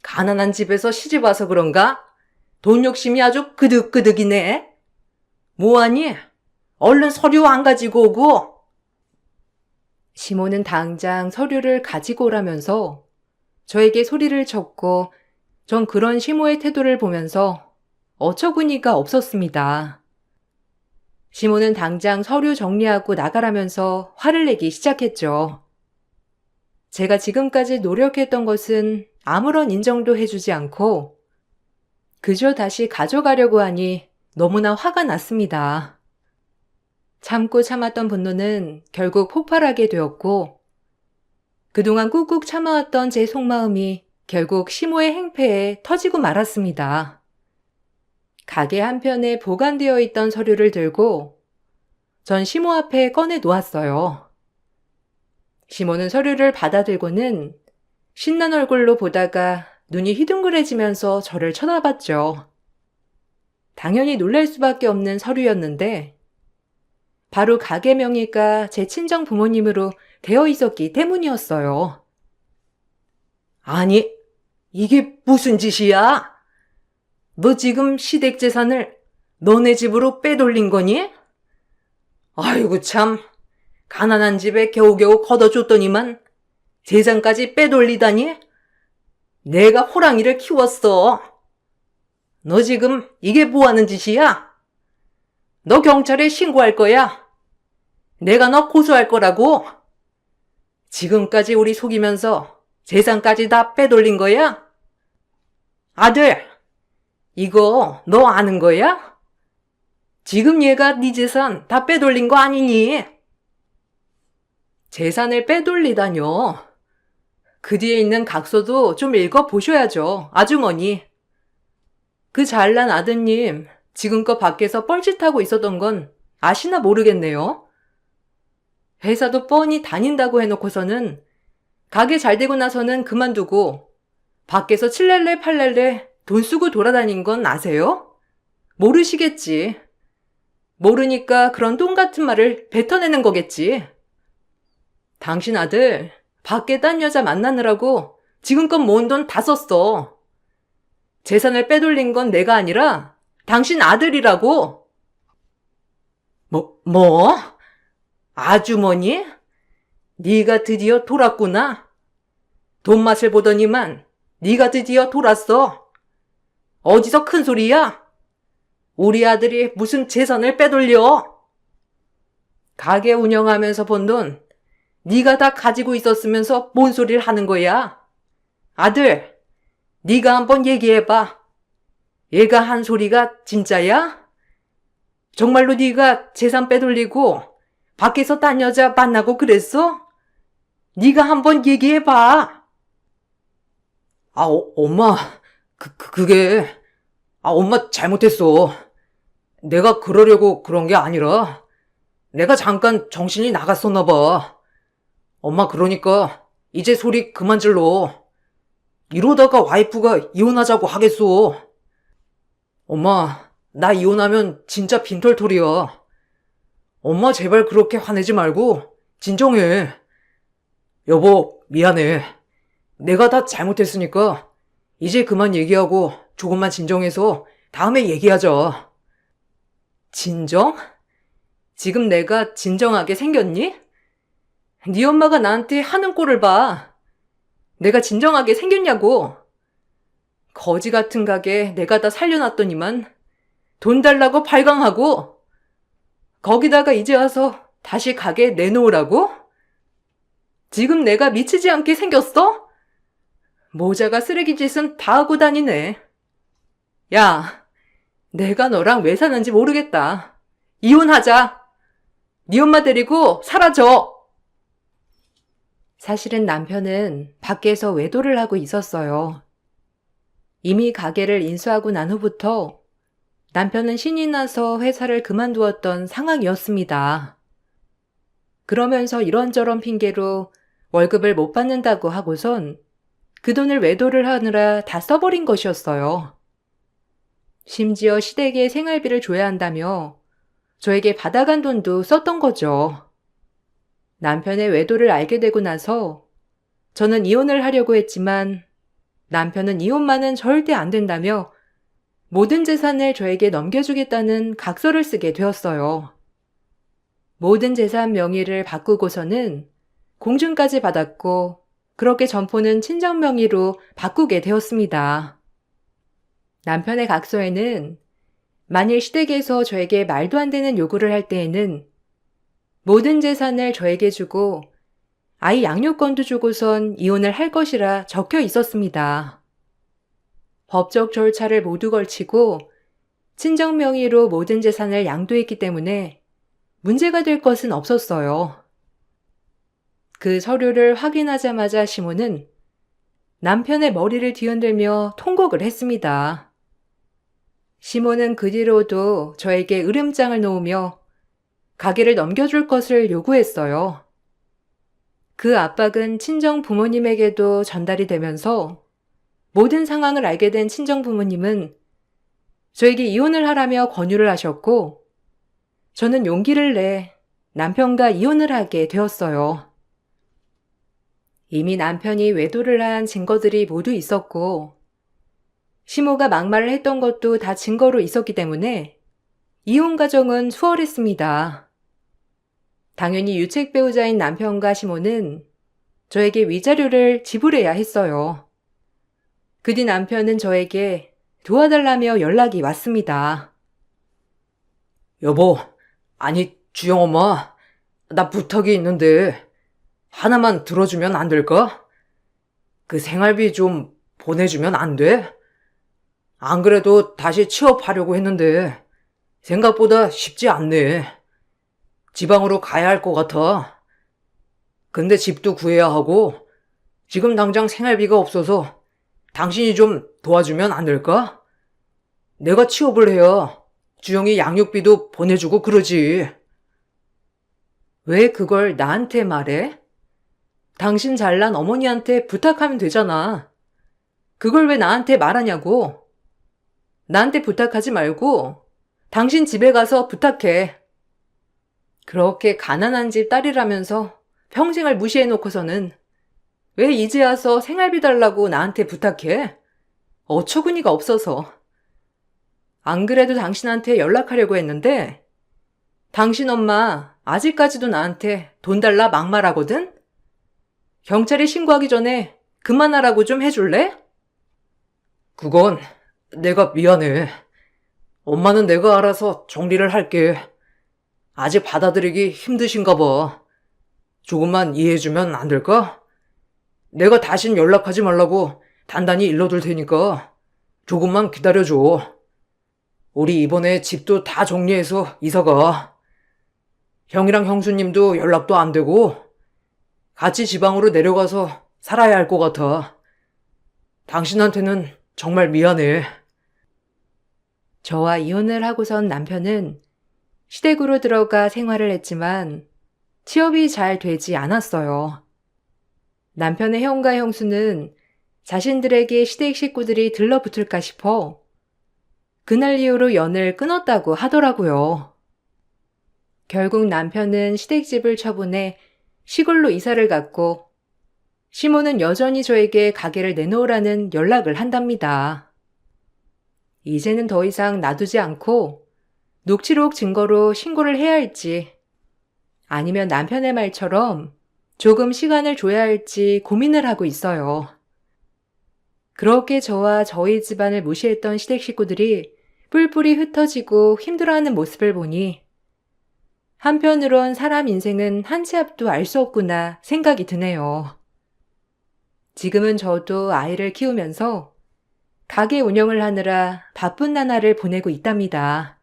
가난한 집에서 시집 와서 그런가? 돈 욕심이 아주 그득그득이네. 뭐하니? 얼른 서류 안 가지고 오고. 시모는 당장 서류를 가지고 오라면서 저에게 소리를 쳤고 전 그런 시모의 태도를 보면서 어처구니가 없었습니다. 시모는 당장 서류 정리하고 나가라면서 화를 내기 시작했죠. 제가 지금까지 노력했던 것은 아무런 인정도 해주지 않고 그저 다시 가져가려고 하니 너무나 화가 났습니다. 참고 참았던 분노는 결국 폭발하게 되었고 그동안 꾹꾹 참아왔던 제 속마음이 결국 시모의 행패에 터지고 말았습니다. 가게 한편에 보관되어 있던 서류를 들고 전 시모 앞에 꺼내 놓았어요. 시모는 서류를 받아들고는 신난 얼굴로 보다가 눈이 휘둥그레지면서 저를 쳐다봤죠. 당연히 놀랄 수밖에 없는 서류였는데 바로 가게 명의가 제 친정 부모님으로 되어 있었기 때문이었어요. 아니, 이게 무슨 짓이야? 너 지금 시댁 재산을 너네 집으로 빼돌린 거니? 아이고 참, 가난한 집에 겨우겨우 걷어줬더니만 재산까지 빼돌리다니? 내가 호랑이를 키웠어. 너 지금 이게 뭐하는 짓이야? 너 경찰에 신고할 거야. 내가 너 고소할 거라고. 지금까지 우리 속이면서 재산까지 다 빼돌린 거야? 아들, 이거 너 아는 거야? 지금 얘가 네 재산 다 빼돌린 거 아니니? 재산을 빼돌리다뇨. 그 뒤에 있는 각서도 좀 읽어보셔야죠, 아주머니. 그 잘난 아드님, 지금껏 밖에서 뻘짓하고 있었던 건 아시나 모르겠네요. 회사도 뻔히 다닌다고 해놓고서는 가게 잘 되고 나서는 그만두고 밖에서 칠렐레 팔렐레 돈 쓰고 돌아다닌 건 아세요? 모르시겠지. 모르니까 그런 똥 같은 말을 뱉어내는 거겠지. 당신 아들 밖에 딴 여자 만나느라고 지금껏 모은 돈 다 썼어. 재산을 빼돌린 건 내가 아니라 당신 아들이라고. 뭐? 아주머니? 네가 드디어 돌았구나. 돈 맛을 보더니만 네가 드디어 돌았어. 어디서 큰 소리야? 우리 아들이 무슨 재산을 빼돌려? 가게 운영하면서 번 돈 네가 다 가지고 있었으면서 뭔 소리를 하는 거야? 아들, 네가 한번 얘기해봐. 얘가 한 소리가 진짜야? 정말로 네가 재산 빼돌리고 밖에서 딴 여자 만나고 그랬어? 네가 한번 얘기해봐. 엄마, 그게 엄마 잘못했어. 내가 그러려고 그런 게 아니라 내가 잠깐 정신이 나갔었나 봐. 엄마 그러니까 이제 소리 그만 질러. 이러다가 와이프가 이혼하자고 하겠어. 엄마, 나 이혼하면 진짜 빈털털이야. 엄마 제발 그렇게 화내지 말고 진정해. 여보, 미안해. 내가 다 잘못했으니까 이제 그만 얘기하고 조금만 진정해서 다음에 얘기하자. 진정? 지금 내가 진정하게 생겼니? 네 엄마가 나한테 하는 꼴을 봐. 내가 진정하게 생겼냐고. 거지 같은 가게 내가 다 살려놨더니만 돈 달라고 발광하고 거기다가 이제 와서 다시 가게 내놓으라고? 지금 내가 미치지 않게 생겼어? 모자가 쓰레기 짓은 다 하고 다니네. 야, 내가 너랑 왜 사는지 모르겠다. 이혼하자. 네 엄마 데리고 사라져. 사실은 남편은 밖에서 외도를 하고 있었어요. 이미 가게를 인수하고 난 후부터 남편은 신이 나서 회사를 그만두었던 상황이었습니다. 그러면서 이런저런 핑계로 월급을 못 받는다고 하고선 그 돈을 외도를 하느라 다 써버린 것이었어요. 심지어 시댁에 생활비를 줘야 한다며 저에게 받아간 돈도 썼던 거죠. 남편의 외도를 알게 되고 나서 저는 이혼을 하려고 했지만 남편은 이혼만은 절대 안 된다며 모든 재산을 저에게 넘겨주겠다는 각서를 쓰게 되었어요. 모든 재산 명의를 바꾸고서는 공증까지 받았고 그렇게 점포는 친정 명의로 바꾸게 되었습니다. 남편의 각서에는 만일 시댁에서 저에게 말도 안 되는 요구를 할 때에는 모든 재산을 저에게 주고 아이 양육권도 주고선 이혼을 할 것이라 적혀 있었습니다. 법적 절차를 모두 걸치고 친정 명의로 모든 재산을 양도했기 때문에 문제가 될 것은 없었어요. 그 서류를 확인하자마자 시몬은 남편의 머리를 뒤흔들며 통곡을 했습니다. 시몬은 그 뒤로도 저에게 으름장을 놓으며 가게를 넘겨줄 것을 요구했어요. 그 압박은 친정 부모님에게도 전달이 되면서 모든 상황을 알게 된 친정 부모님은 저에게 이혼을 하라며 권유를 하셨고 저는 용기를 내 남편과 이혼을 하게 되었어요. 이미 남편이 외도를 한 증거들이 모두 있었고 시모가 막말을 했던 것도 다 증거로 있었기 때문에 이혼 과정은 수월했습니다. 당연히 유책 배우자인 남편과 시모는 저에게 위자료를 지불해야 했어요. 그 뒤 남편은 저에게 도와달라며 연락이 왔습니다. 여보, 아니, 주영 엄마, 나 부탁이 있는데 하나만 들어주면 안 될까? 그 생활비 좀 보내주면 안 돼? 안 그래도 다시 취업하려고 했는데 생각보다 쉽지 않네. 지방으로 가야 할 것 같아. 근데 집도 구해야 하고 지금 당장 생활비가 없어서 당신이 좀 도와주면 안 될까? 내가 취업을 해야 주영이 양육비도 보내주고 그러지. 왜 그걸 나한테 말해? 당신 잘난 어머니한테 부탁하면 되잖아. 그걸 왜 나한테 말하냐고. 나한테 부탁하지 말고 당신 집에 가서 부탁해. 그렇게 가난한 집 딸이라면서 평생을 무시해놓고서는 왜 이제 와서 생활비 달라고 나한테 부탁해? 어처구니가 없어서. 안 그래도 당신한테 연락하려고 했는데 당신 엄마 아직까지도 나한테 돈 달라 막말하거든? 경찰에 신고하기 전에 그만하라고 좀 해줄래? 그건 내가 미안해. 엄마는 내가 알아서 정리를 할게. 아직 받아들이기 힘드신가 봐. 조금만 이해해주면 안 될까? 내가 다신 연락하지 말라고 단단히 일러둘 테니까 조금만 기다려줘. 우리 이번에 집도 다 정리해서 이사가. 형이랑 형수님도 연락도 안 되고 같이 지방으로 내려가서 살아야 할 것 같아. 당신한테는 정말 미안해. 저와 이혼을 하고선 남편은 시댁으로 들어가 생활을 했지만 취업이 잘 되지 않았어요. 남편의 형과 형수는 자신들에게 시댁 식구들이 들러붙을까 싶어 그날 이후로 연을 끊었다고 하더라고요. 결국 남편은 시댁집을 처분해 시골로 이사를 갔고 시모는 여전히 저에게 가게를 내놓으라는 연락을 한답니다. 이제는 더 이상 놔두지 않고 녹취록 증거로 신고를 해야 할지 아니면 남편의 말처럼 조금 시간을 줘야 할지 고민을 하고 있어요. 그렇게 저와 저희 집안을 무시했던 시댁 식구들이 뿔뿔이 흩어지고 힘들어하는 모습을 보니 한편으론 사람 인생은 한 치 앞도 알 수 없구나 생각이 드네요. 지금은 저도 아이를 키우면서 가게 운영을 하느라 바쁜 나날을 보내고 있답니다.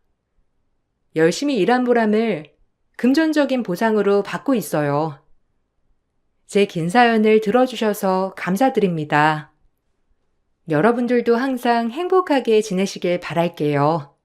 열심히 일한 보람을 금전적인 보상으로 받고 있어요. 제 긴 사연을 들어주셔서 감사드립니다. 여러분들도 항상 행복하게 지내시길 바랄게요.